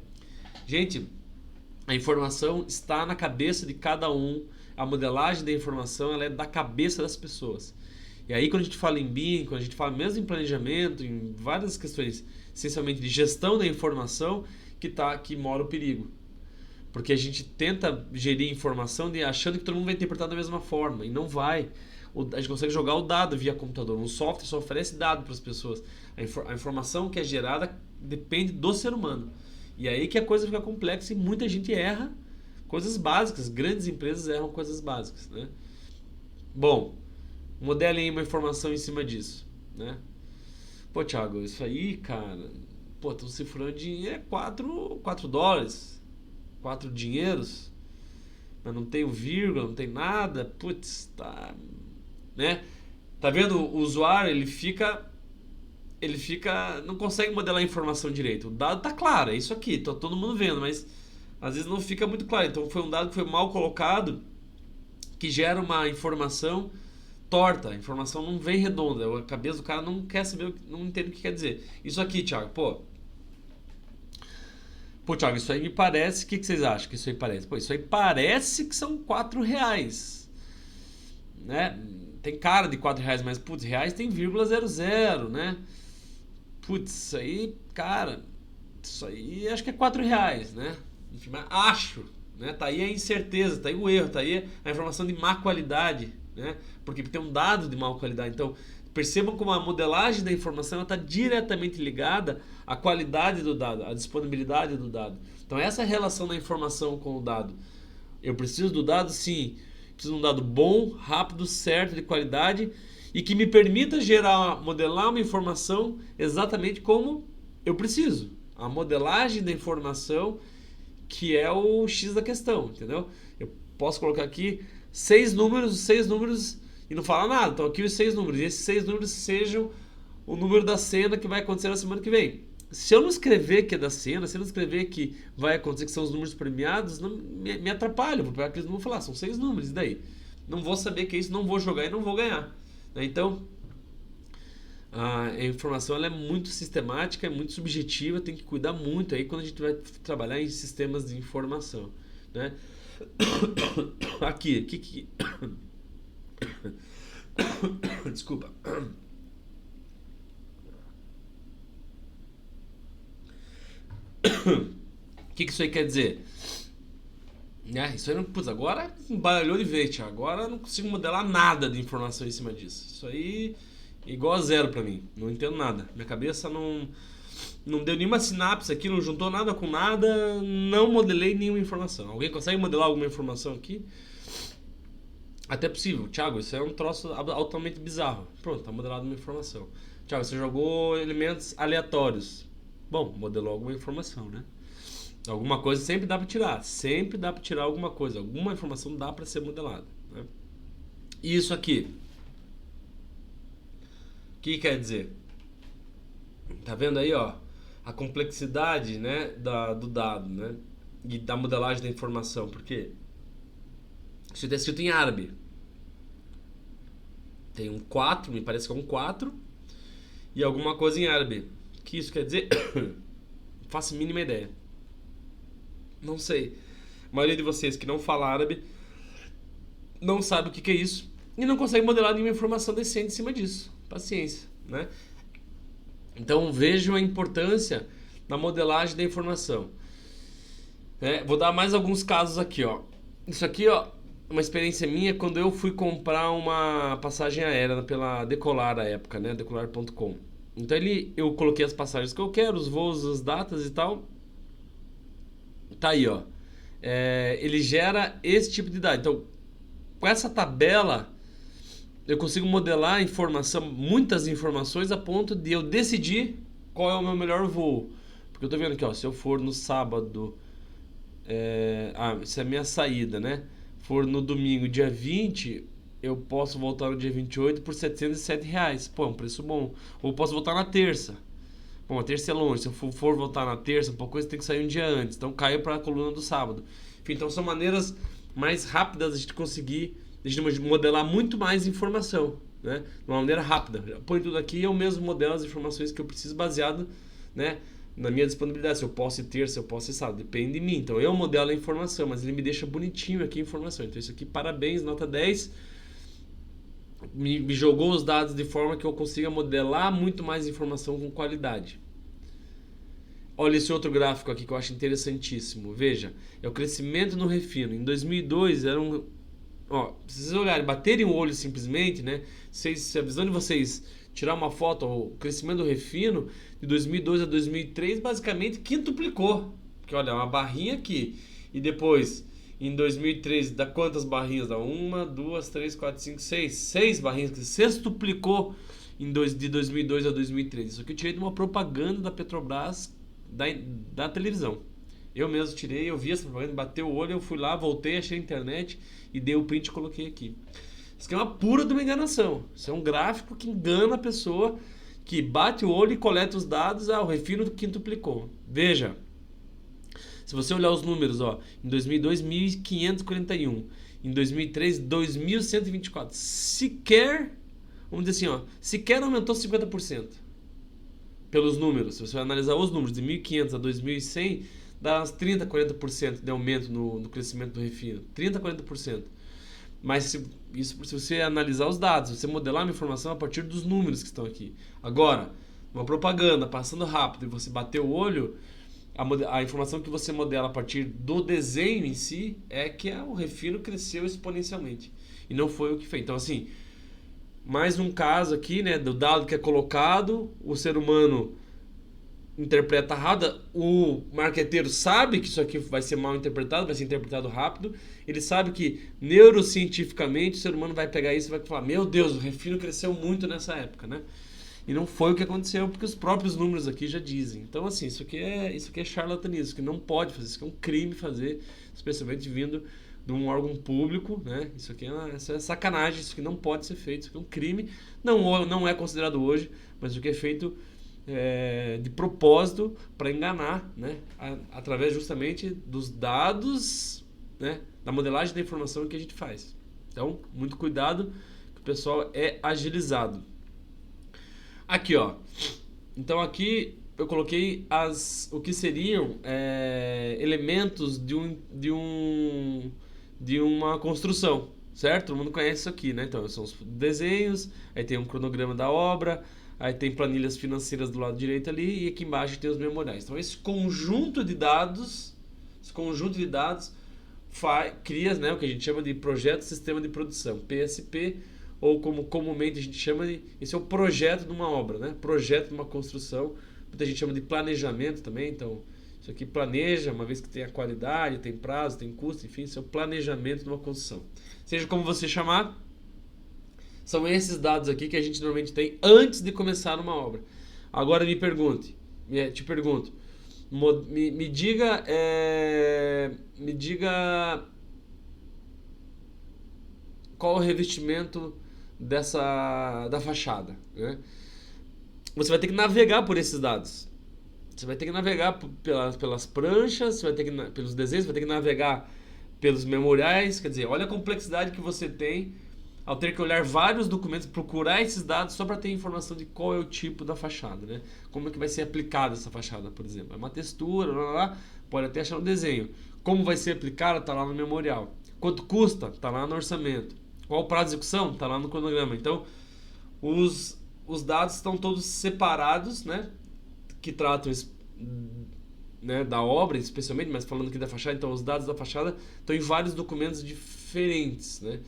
Gente, a informação está na cabeça de cada um, a modelagem da informação ela é da cabeça das pessoas. E aí quando a gente fala em BIM, quando a gente fala mesmo em planejamento, em várias questões, essencialmente de gestão da informação, que mora o perigo. Porque a gente tenta gerir informação achando que todo mundo vai interpretar da mesma forma, e não vai. a gente consegue jogar o dado via computador. Um software só oferece dado para as pessoas. A informação que é gerada depende do ser humano. E aí que a coisa fica complexa e muita gente erra coisas básicas. Grandes empresas erram coisas básicas, né? Bom, modelem uma informação em cima disso, né? Pô, Thiago, isso aí, cara... Pô, estão cifrando dinheiro, é 4 dólares, 4 dinheiros, mas não tem o vírgula, não tem nada. Putz, tá... Né? Tá vendo? O usuário, ele fica, não consegue modelar a informação direito. O dado tá claro, é isso aqui, tá todo mundo vendo, mas às vezes não fica muito claro. Então foi um dado que foi mal colocado, que gera uma informação torta. A informação não vem redonda, a cabeça do cara não quer saber, não entende o que quer dizer. Isso aqui, Thiago, Pô, Thiago, isso aí me parece. O que vocês acham que isso aí parece? Pô, isso aí parece que são 4 reais, né? Tem cara de 4 reais, mas putz, reais tem 0,00, né? Putz, isso aí, cara, isso aí acho que é 4 reais, né? Enfim, mas acho, né? Tá aí a incerteza, tá aí o erro, tá aí a informação de má qualidade, né? Porque tem um dado de má qualidade. Então, percebam como a modelagem da informação está diretamente ligada à qualidade do dado, à disponibilidade do dado. Então, essa é a relação da informação com o dado. Eu preciso do dado, sim. Preciso de um dado bom, rápido, certo, de qualidade e que me permita modelar uma informação exatamente como eu preciso. A modelagem da informação que é o X da questão, entendeu? Eu posso colocar aqui 6 números e não falar nada. Então aqui os 6 números. E esses 6 números sejam o número da cena que vai acontecer na semana que vem. Se eu não escrever que é da cena, se eu não escrever que vai acontecer, que são os números premiados, não me atrapalha. Porque eles não vão falar, são 6 números, e daí? Não vou saber que é isso, não vou jogar e não vou ganhar. Então, a informação ela é muito sistemática, é muito subjetiva, tem que cuidar muito aí quando a gente vai trabalhar em sistemas de informação, né? Aqui. Desculpa. O que isso aí quer dizer? Isso aí não. Putz, agora embaralhou de vez, Thiago. Agora eu não consigo modelar nada de informação em cima disso. Isso aí é igual a zero pra mim. Não entendo nada. Minha cabeça não deu nenhuma sinapse aqui, não juntou nada com nada. Não modelei nenhuma informação. Alguém consegue modelar alguma informação aqui? Até possível. Thiago, isso é um troço altamente bizarro. Pronto, tá modelado uma informação. Thiago, você jogou elementos aleatórios. Bom, modelou alguma informação, né? Alguma coisa sempre dá pra tirar. Sempre dá pra tirar alguma coisa. Alguma informação dá pra ser modelada, né? E isso aqui, o que quer dizer? Tá vendo aí, ó? A complexidade, né, do dado, né? E da modelagem da informação. Porque isso está escrito em árabe. Tem um 4, me parece que é um 4. E alguma coisa em árabe. O que isso quer dizer? Não faço a mínima ideia. Não sei. A maioria de vocês que não fala árabe não sabe o que é isso e não consegue modelar nenhuma informação decente em cima disso. Paciência, né? Então vejam a importância da modelagem da informação. Vou dar mais alguns casos aqui, ó. Isso aqui, ó, uma experiência minha quando eu fui comprar uma passagem aérea pela Decolar à época, né? Decolar.com. Então eu coloquei as passagens que eu quero, os voos, as datas e tal. Tá aí, ó. Ele gera esse tipo de dado. Então, com essa tabela, eu consigo modelar muitas informações a ponto de eu decidir qual é o meu melhor voo. Porque eu tô vendo aqui, ó, se eu for no sábado, isso é a minha saída, né? For no domingo, dia 20, eu posso voltar no dia 28 por R$ 707. Pô, é um preço bom. Ou posso voltar na terça. Bom, a terça é longe. Se eu for voltar na terça, uma coisa tem que sair um dia antes. Então caiu para a coluna do sábado. Enfim, então são maneiras mais rápidas de a gente conseguir modelar muito mais informação, né? De uma maneira rápida. Eu ponho tudo aqui e eu mesmo modelo as informações que eu preciso baseado, né, na minha disponibilidade. Se eu posso ir terça, se eu posso ir sábado. Depende de mim. Então eu modelo a informação, mas ele me deixa bonitinho aqui a informação. Então isso aqui, parabéns, nota 10. Me jogou os dados de forma que eu consiga modelar muito mais informação com qualidade. Olha esse outro gráfico aqui que eu acho interessantíssimo. Veja, é o crescimento no refino. Em 2002 ó, se vocês olharem, baterem o olho simplesmente, né? Se a visão de vocês tirar uma foto, o crescimento do refino de 2002 a 2003 basicamente quintuplicou. Porque olha, uma barrinha aqui e depois em 2003 dá quantas barrinhas? Dá uma, duas, três, quatro, cinco, seis. Seis barrinhas, que sextuplicou de 2002 a 2003. Isso aqui eu tirei de uma propaganda da Petrobras da televisão. Eu mesmo tirei, eu vi essa propaganda, bateu o olho, eu fui lá, voltei, achei a internet e dei o print e coloquei aqui. Isso aqui é uma pura de uma enganação. Isso é um gráfico que engana a pessoa, que bate o olho e coleta os dados. Ah, o refino quintuplicou. Veja, se você olhar os números, ó, em 2002, 1.541. Em 2003, 2.124. Sequer, vamos dizer assim, ó, sequer aumentou 50%. Pelos números. Se você analisar os números de 1.500 a 2.100, dá uns 30, 40% de aumento no crescimento do refino. 30, 40%. Mas se você analisar os dados, você modelar uma informação a partir dos números que estão aqui. Agora, uma propaganda passando rápido e você bater o olho, a informação que você modela a partir do desenho em si é que o refino cresceu exponencialmente. E não foi o que fez. Então, assim, mais um caso aqui, né, do dado que é colocado, o ser humano interpreta errado, o marqueteiro sabe que isso aqui vai ser mal interpretado, vai ser interpretado rápido, ele sabe que neurocientificamente o ser humano vai pegar isso e vai falar, meu Deus, o refino cresceu muito nessa época, né? E não foi o que aconteceu, porque os próprios números aqui já dizem. Então, assim, isso aqui é charlatanismo, isso aqui não pode fazer, isso aqui é um crime fazer, especialmente vindo de um órgão público, né? Isso aqui isso é sacanagem, isso aqui não pode ser feito, isso aqui é um crime, não é considerado hoje, mas o que é feito de propósito para enganar, né? Através justamente dos dados, né? Da modelagem da informação que a gente faz. Então, muito cuidado, que o pessoal é agilizado. Aqui, ó. Então aqui eu coloquei o que seriam elementos de uma construção, certo? Todo mundo conhece isso aqui, né? Então são os desenhos, aí tem um cronograma da obra, aí tem planilhas financeiras do lado direito ali e aqui embaixo tem os memoriais. Então esse conjunto de dados cria, né, o que a gente chama de projeto sistema de produção, PSP, ou como comumente a gente chama de... Esse é o projeto de uma obra, né? Projeto de uma construção. Muita gente chama de planejamento também. Então, isso aqui planeja, uma vez que tem a qualidade, tem prazo, tem custo, enfim, isso é o planejamento de uma construção. Seja como você chamar, são esses dados aqui que a gente normalmente tem antes de começar uma obra. Agora te pergunto, me diga qual o revestimento da fachada, né? Você vai ter que navegar por esses dados. Você vai ter que navegar pelas pranchas, você vai ter que pelos desenhos, você vai ter que navegar pelos memoriais. Quer dizer, olha a complexidade que você tem ao ter que olhar vários documentos, procurar esses dados só para ter informação de qual é o tipo da fachada, né? Como é que vai ser aplicada essa fachada, por exemplo. É uma textura, pode até achar no desenho. Como vai ser aplicada, está lá no memorial. Quanto custa, está lá no orçamento. Qual o prazo de execução? Está lá no cronograma. Então, os dados estão todos separados, né? Que tratam, né, da obra, especialmente, mas falando aqui da fachada, então os dados da fachada estão em vários documentos diferentes, né?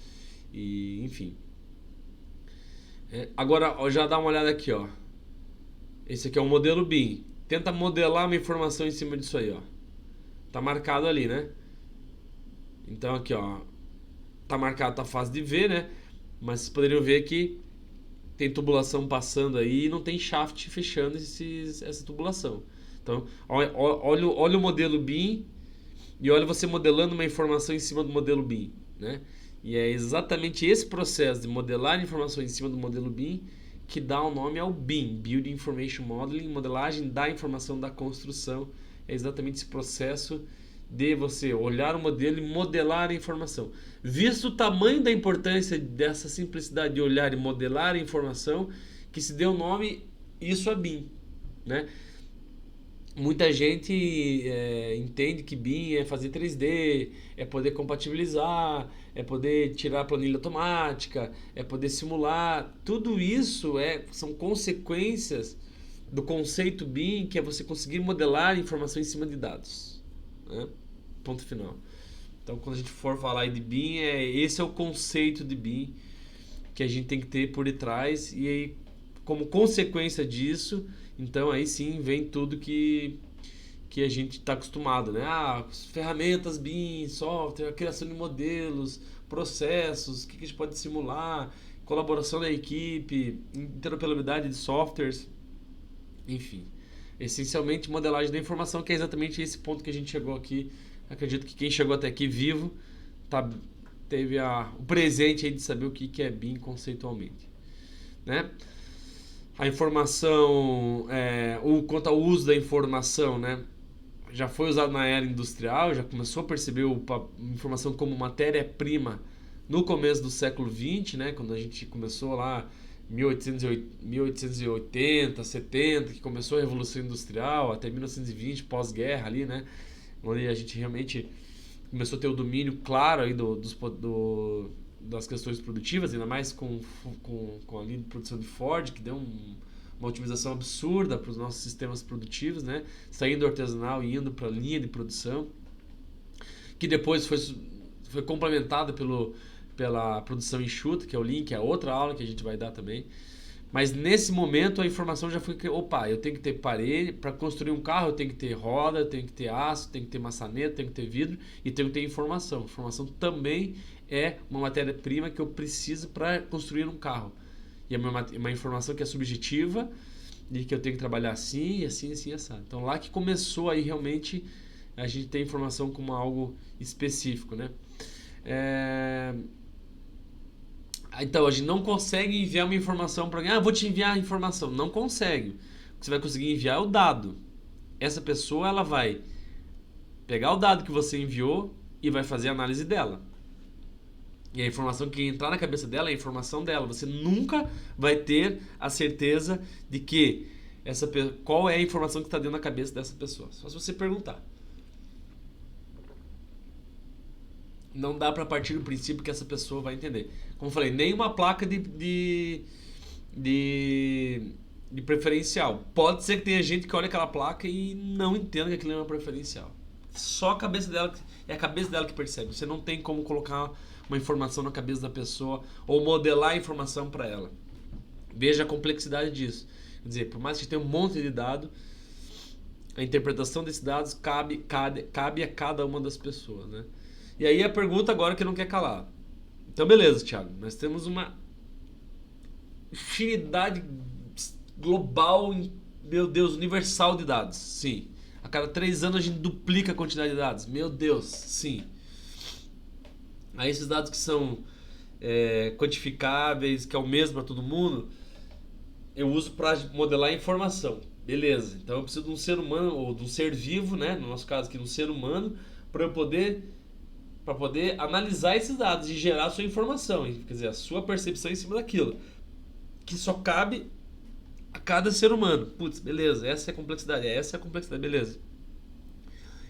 E, enfim. Agora, ó, já dá uma olhada aqui, ó. Esse aqui é o modelo BIM. Tenta modelar uma informação em cima disso aí, ó. Tá marcado ali, né? Então, aqui, ó. Tá marcado, tá fácil de ver, né? Mas vocês poderiam ver que tem tubulação passando aí e não tem shaft fechando essa tubulação. Então, olha o modelo BIM e olha você modelando uma informação em cima do modelo BIM, né? E é exatamente esse processo de modelar informação em cima do modelo BIM que dá o nome ao BIM, Building Information Modeling, modelagem da informação da construção. É exatamente esse processo de você olhar o modelo e modelar a informação. Visto o tamanho da importância dessa simplicidade de olhar e modelar a informação, que se deu o nome isso a BIM, né? Muita gente entende que BIM é fazer 3D, é poder compatibilizar, é poder tirar a planilha automática, é poder simular. Tudo isso são consequências do conceito BIM, que é você conseguir modelar informação em cima de dados, né? Ponto final. Então, quando a gente for falar aí de BIM, esse é o conceito de BIM que a gente tem que ter por detrás. E aí, como consequência disso, então aí sim vem tudo que a gente está acostumado, né? Ferramentas BIM, software, a criação de modelos, processos, o que a gente pode simular, colaboração da equipe, interoperabilidade de softwares, enfim. Essencialmente modelagem da informação, que é exatamente esse ponto que a gente chegou aqui. Acredito que quem chegou até aqui vivo teve o presente aí de saber o que é BIM conceitualmente, né? A informação, quanto ao uso da informação, né? Já foi usado na era industrial, já começou a perceber a informação como matéria-prima no começo do século XX, né? Quando a gente começou lá 1880, 70, que começou a Revolução Industrial, até 1920, pós-guerra ali, né? Onde a gente realmente começou a ter o domínio claro aí das questões produtivas, ainda mais com a linha de produção de Ford, que deu uma otimização absurda para os nossos sistemas produtivos, né? Saindo do artesanal e indo para a linha de produção, que depois foi complementada pela produção enxuta, que é o Lean, que é outra aula que a gente vai dar também. Mas nesse momento a informação já foi que, eu tenho que ter parede, para construir um carro eu tenho que ter roda, eu tenho que ter aço, tenho que ter maçaneta, tenho que ter vidro e tenho que ter informação. Informação também é uma matéria-prima que eu preciso para construir um carro. E é uma informação que é subjetiva e que eu tenho que trabalhar assim, assim, assim, assim. Então lá que começou aí realmente a gente ter informação como algo específico, né? Então, a gente não consegue enviar uma informação para alguém. Vou te enviar a informação. Não consegue. O que você vai conseguir enviar é o dado. Essa pessoa, ela vai pegar o dado que você enviou e vai fazer a análise dela. E a informação que entrar na cabeça dela é a informação dela. Você nunca vai ter a certeza de que qual é a informação que está dentro da cabeça dessa pessoa. Só se você perguntar. Não dá para partir do princípio que essa pessoa vai entender. Como eu falei, nem uma placa de preferencial. Pode ser que tenha gente que olha aquela placa e não entenda que aquilo é uma preferencial. Só a cabeça dela, é a cabeça dela que percebe. Você não tem como colocar uma informação na cabeça da pessoa ou modelar a informação para ela. Veja a complexidade disso. Quer dizer, por mais que tenha um monte de dados, a interpretação desses dados cabe a cada uma das pessoas, né? E aí a pergunta agora que não quer calar. Então beleza, Thiago, nós temos uma infinidade global, meu Deus, universal de dados. Sim. A cada 3 anos a gente duplica a quantidade de dados. Meu Deus, sim. Aí esses dados que são quantificáveis, que é o mesmo para todo mundo, eu uso para modelar a informação. Beleza, então eu preciso de um ser humano, ou de um ser vivo, né? No nosso caso aqui, de um ser humano, para poder analisar esses dados e gerar a sua informação, quer dizer, a sua percepção em cima daquilo, que só cabe a cada ser humano. Putz, beleza, essa é a complexidade, beleza.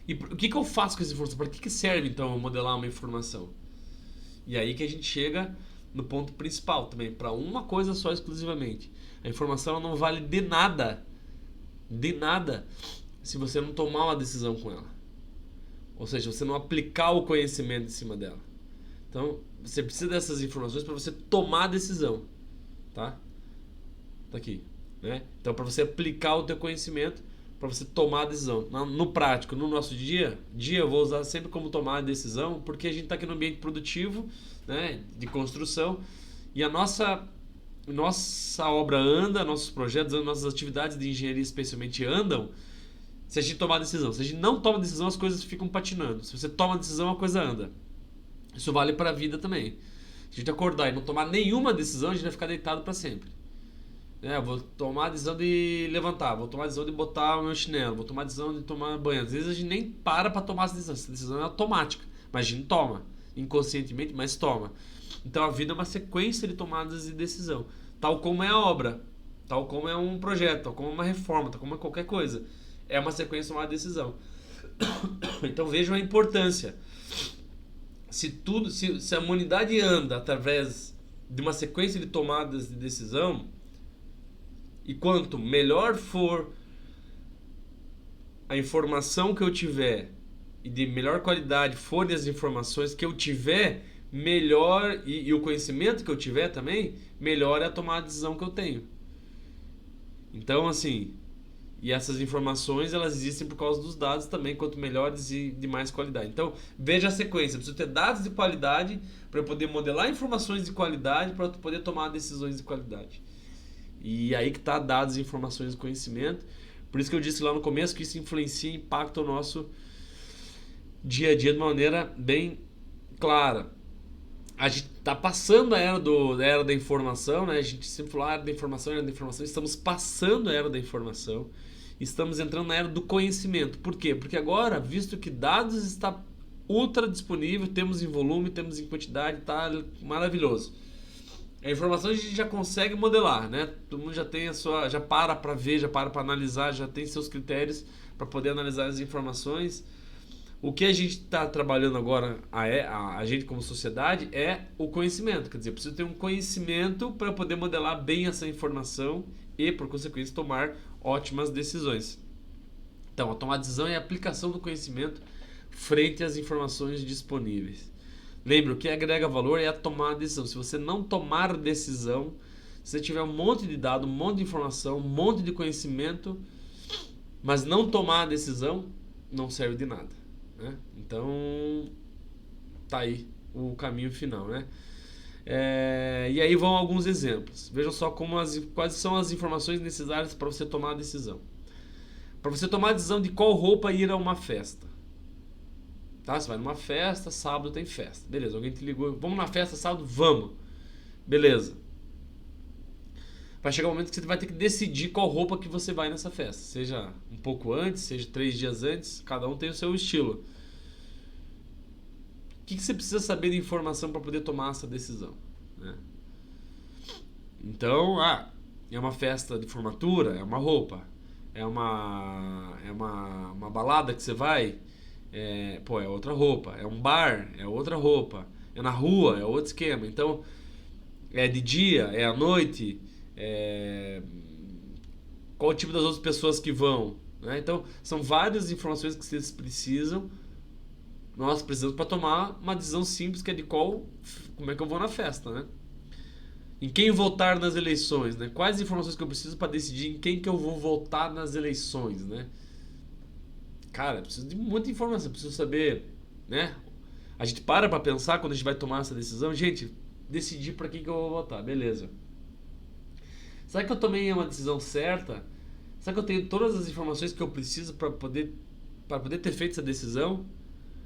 E o que eu faço com essa informação? Para que serve então modelar uma informação? E aí que a gente chega no ponto principal também, para uma coisa só exclusivamente. A informação não vale de nada, se você não tomar uma decisão com ela. Ou seja, você não aplicar o conhecimento em cima dela. Então, você precisa dessas informações para você tomar a decisão. Tá? Tá aqui. Né? Então, para você aplicar o teu conhecimento, para você tomar a decisão. No prático, no nosso dia eu vou usar sempre como tomar a decisão, porque a gente está aqui no ambiente produtivo, né, de construção, e a nossa obra anda, nossos projetos andam, nossas atividades de engenharia especialmente andam, se a gente tomar decisão. Se a gente não toma decisão, as coisas ficam patinando. Se você toma decisão, a coisa anda. Isso vale para a vida também. Se a gente acordar e não tomar nenhuma decisão, a gente vai ficar deitado para sempre. Vou tomar a decisão de levantar, vou tomar a decisão de botar o meu chinelo, vou tomar a decisão de tomar banho. Às vezes a gente nem para tomar essa decisão. Essa decisão é automática, mas a gente toma. Inconscientemente, mas toma. Então a vida é uma sequência de tomadas de decisão. Tal como é a obra, tal como é um projeto, tal como é uma reforma, tal como é qualquer coisa. É uma sequência, uma decisão. Então vejam a importância. Se a humanidade anda através de uma sequência de tomadas de decisão, e quanto melhor for a informação que eu tiver e de melhor qualidade forem as informações que eu tiver, melhor, e o conhecimento que eu tiver também, melhor é a tomada de decisão que eu tenho. Então, assim, e essas informações, elas existem por causa dos dados também, quanto melhores e de mais qualidade. Então, veja a sequência. Eu preciso ter dados de qualidade para eu poder modelar informações de qualidade para eu poder tomar decisões de qualidade. E aí que está dados, informações e conhecimento. Por isso que eu disse lá no começo que isso influencia e impacta o nosso dia a dia de uma maneira bem clara. A gente está passando a era da informação, né? A gente sempre falou era da informação, estamos passando a era da informação, estamos entrando na era do conhecimento. Por quê? Porque agora, visto que dados está ultra disponível, temos em volume, temos em quantidade, está maravilhoso. A informação a gente já consegue modelar, né? Todo mundo já tem já para ver, já para analisar, já tem seus critérios para poder analisar as informações. O que a gente está trabalhando agora, a gente como sociedade, é o conhecimento. Quer dizer, eu preciso ter um conhecimento para poder modelar bem essa informação e, por consequência, tomar ótimas decisões. Então, a tomar decisão é a aplicação do conhecimento frente às informações disponíveis. Lembra, o que agrega valor é a tomar decisão. Se você não tomar decisão, se você tiver um monte de dados, um monte de informação, um monte de conhecimento, mas não tomar a decisão, não serve de nada. Né? Então, tá aí o caminho final, né? E aí vão alguns exemplos. Vejam só quais são as informações necessárias para você tomar a decisão. Para você tomar a decisão de qual roupa ir a uma festa. Tá? Você vai numa festa, sábado tem festa. Beleza, alguém te ligou. Vamos na festa sábado? Vamos. Beleza. Vai chegar um momento que você vai ter que decidir qual roupa que você vai nessa festa. Seja um pouco antes, seja 3 dias antes. Cada um tem o seu estilo. O que você precisa saber de informação para poder tomar essa decisão? Né? Então, é uma festa de formatura, é uma roupa. É uma balada que você vai, é outra roupa. É um bar, é outra roupa. É na rua, é outro esquema. Então, é de dia, é à noite... qual o tipo das outras pessoas que vão, né? Então são várias informações que vocês precisam, nós precisamos para tomar uma decisão simples, que é de como é que eu vou na festa, né? Em quem votar nas eleições, né? Quais informações que eu preciso para decidir em quem que eu vou votar nas eleições, né? Cara, eu preciso de muita informação, eu preciso saber, né? A gente para pensar quando a gente vai tomar essa decisão, gente, decidir para quem que eu vou votar, beleza? Será que eu tomei uma decisão certa? Será que eu tenho todas as informações que eu preciso para poder ter feito essa decisão?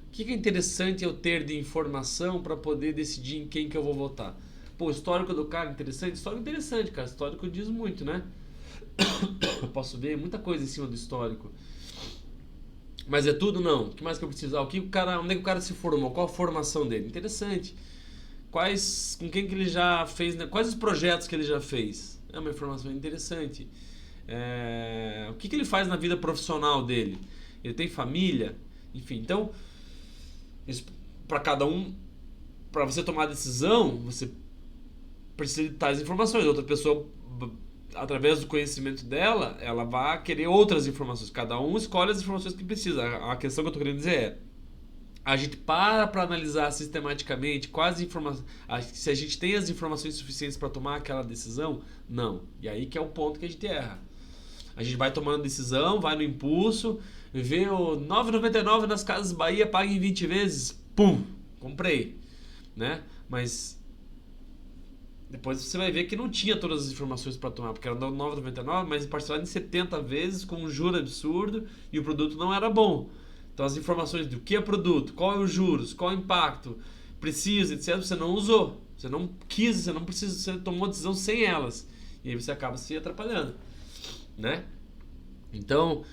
O que é interessante eu ter de informação para poder decidir em quem que eu vou votar? Pô, o histórico do cara interessante? Histórico interessante, cara. Histórico diz muito, né? Eu posso ver muita coisa em cima do histórico. Mas é tudo? Não. O que mais que eu preciso? Onde é que o cara se formou? Qual a formação dele? Interessante. Com quem que ele já fez, né? Quais os projetos que ele já fez? É uma informação interessante. O que ele faz na vida profissional dele? Ele tem família? Enfim, então, para cada um, para você tomar a decisão, você precisa de tais informações. Outra pessoa, através do conhecimento dela, ela vai querer outras informações. Cada um escolhe as informações que precisa. A questão que eu estou querendo dizer é: a gente para analisar sistematicamente quais informações, se a gente tem as informações suficientes para tomar aquela decisão? Não. E aí que é o ponto que a gente erra. A gente vai tomando decisão, vai no impulso, vê o 9,99 nas Casas Bahia, paga em 20 vezes, pum, comprei, né? Mas depois você vai ver que não tinha todas as informações para tomar, porque era 9,99, mas parcelado em 70 vezes com um juro absurdo e o produto não era bom. Então as informações do que é produto, qual é os juros, qual é o impacto, precisa, etc., você não usou. Você não quis, você não precisa, você tomou decisão sem elas. E aí você acaba se atrapalhando, né? Então,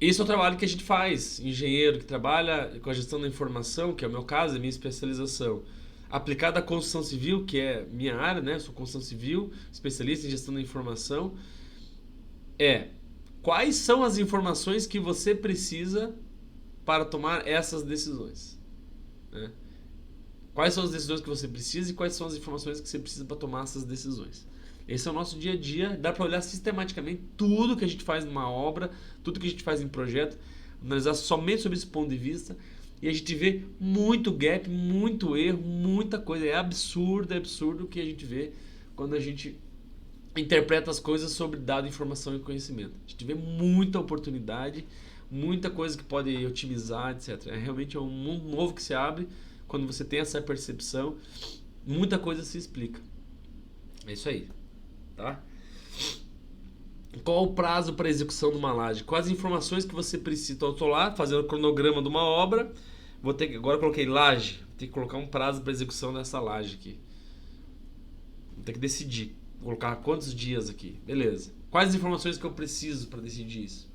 esse é o trabalho que a gente faz. Engenheiro que trabalha com a gestão da informação, que é o meu caso, é a minha especialização. Aplicada à construção civil, que é minha área, né? Eu sou construção civil, especialista em gestão da informação. Quais são as informações que você precisa para tomar essas decisões, né? Quais são as decisões que você precisa e quais são as informações que você precisa para tomar essas decisões. Esse é o nosso dia a dia. Dá para olhar sistematicamente tudo que a gente faz numa obra, tudo que a gente faz em projeto. analisar somente sobre esse ponto de vista, e a gente vê muito gap, muito erro, muita coisa. É absurdo o que a gente vê quando a gente interpreta as coisas sobre dado, informação e conhecimento. A gente vê muita oportunidade, muita coisa que pode otimizar, etc. Realmente é um mundo novo que se abre quando você tem essa percepção. Muita coisa se explica. É isso aí, tá? Qual o prazo para execução de uma laje? Quais as informações que você precisa? Então, eu estou lá fazendo o cronograma de uma obra. Agora eu coloquei laje. Vou ter que colocar um prazo para execução dessa laje aqui. Vou ter que decidir. Vou colocar quantos dias aqui. Beleza. Quais as informações que eu preciso para decidir isso?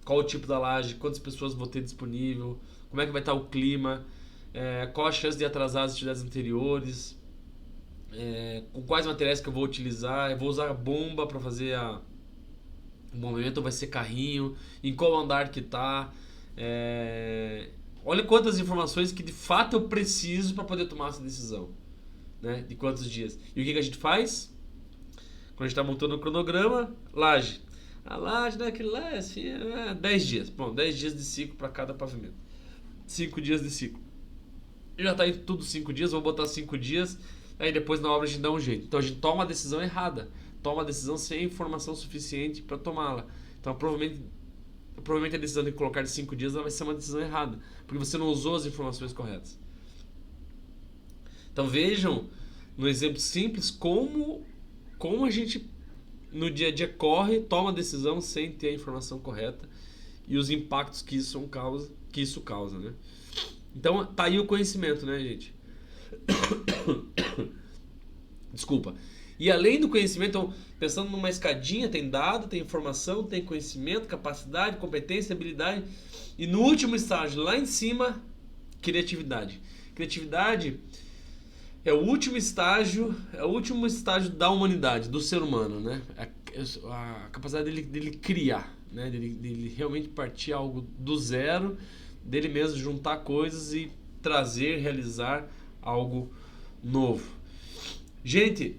Qual o tipo da laje? Quantas pessoas vou ter disponível? Como é que vai estar o clima? Qual a chance de atrasar as atividades anteriores? Com quais materiais que eu vou utilizar? Eu vou usar a bomba para fazer o movimento, ou vai ser carrinho? Em qual andar que está? Olha quantas informações que de fato eu preciso para poder tomar essa decisão, né? De quantos dias. E o que a gente faz? Quando a gente está montando o cronograma, laje. A laje, né? Aquele lá é assim, 10 dias. Bom, 10 dias de ciclo para cada pavimento. 5 dias de ciclo. E já está em tudo 5 dias, vou botar 5 dias. Aí depois na obra a gente dá um jeito. Então a gente toma a decisão errada. Toma a decisão sem informação suficiente para tomá-la. Então provavelmente a decisão de colocar de 5 dias ela vai ser uma decisão errada. Porque você não usou as informações corretas. Então vejam, no exemplo simples, como a gente no dia a dia toma a decisão sem ter a informação correta e os impactos que isso causa, né? Então tá aí o conhecimento, né, gente? Desculpa. E além do conhecimento, então, pensando numa escadinha, tem dado, tem informação, tem conhecimento, capacidade, competência, habilidade. E no último estágio, lá em cima, criatividade. Criatividade é o último estágio da humanidade, do ser humano, né? A capacidade dele criar, né? Dele realmente partir algo do zero, dele mesmo juntar coisas e trazer, realizar algo novo. Gente,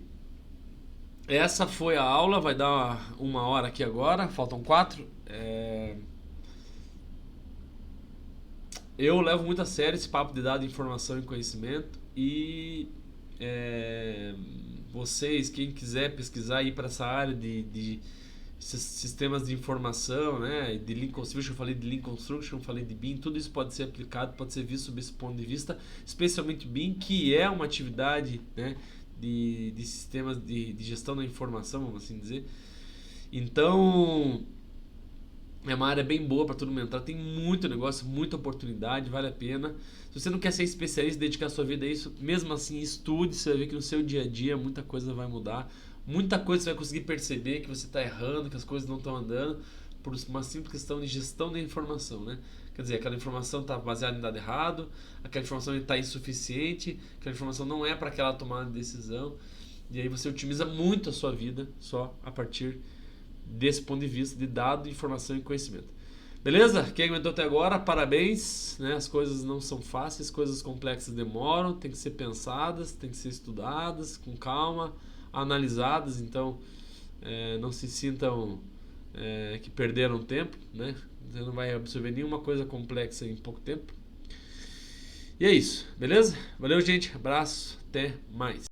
essa foi a aula, vai dar 1 hora aqui agora, faltam 4. Eu levo muito a sério esse papo de dado, informação e conhecimento e vocês, quem quiser pesquisar aí para essa área de sistemas de informação, né, de Lean Construction, eu falei de Lean Construction, eu falei de BIM, tudo isso pode ser aplicado, pode ser visto sob esse ponto de vista, especialmente BIM, que é uma atividade, né, de sistemas de gestão da informação, vamos assim dizer. Então, é uma área bem boa para todo mundo entrar, tem muito negócio, muita oportunidade, vale a pena. Se você não quer ser especialista, dedicar sua vida a isso, mesmo assim estude, você vai ver que no seu dia a dia muita coisa vai mudar, muita coisa você vai conseguir perceber que você está errando, que as coisas não estão andando, por uma simples questão de gestão da informação, né? Quer dizer, aquela informação está baseada em dado errado, aquela informação está insuficiente, aquela informação não é para aquela tomada de decisão, e aí você otimiza muito a sua vida só a partir desse ponto de vista de dado, informação e conhecimento. Beleza? Quem aguentou até agora, parabéns, né? As coisas não são fáceis, coisas complexas demoram, tem que ser pensadas, tem que ser estudadas com calma, analisadas, então não se sintam que perderam tempo, né? Você não vai absorver nenhuma coisa complexa em pouco tempo. E é isso, beleza? Valeu, gente, abraço, até mais.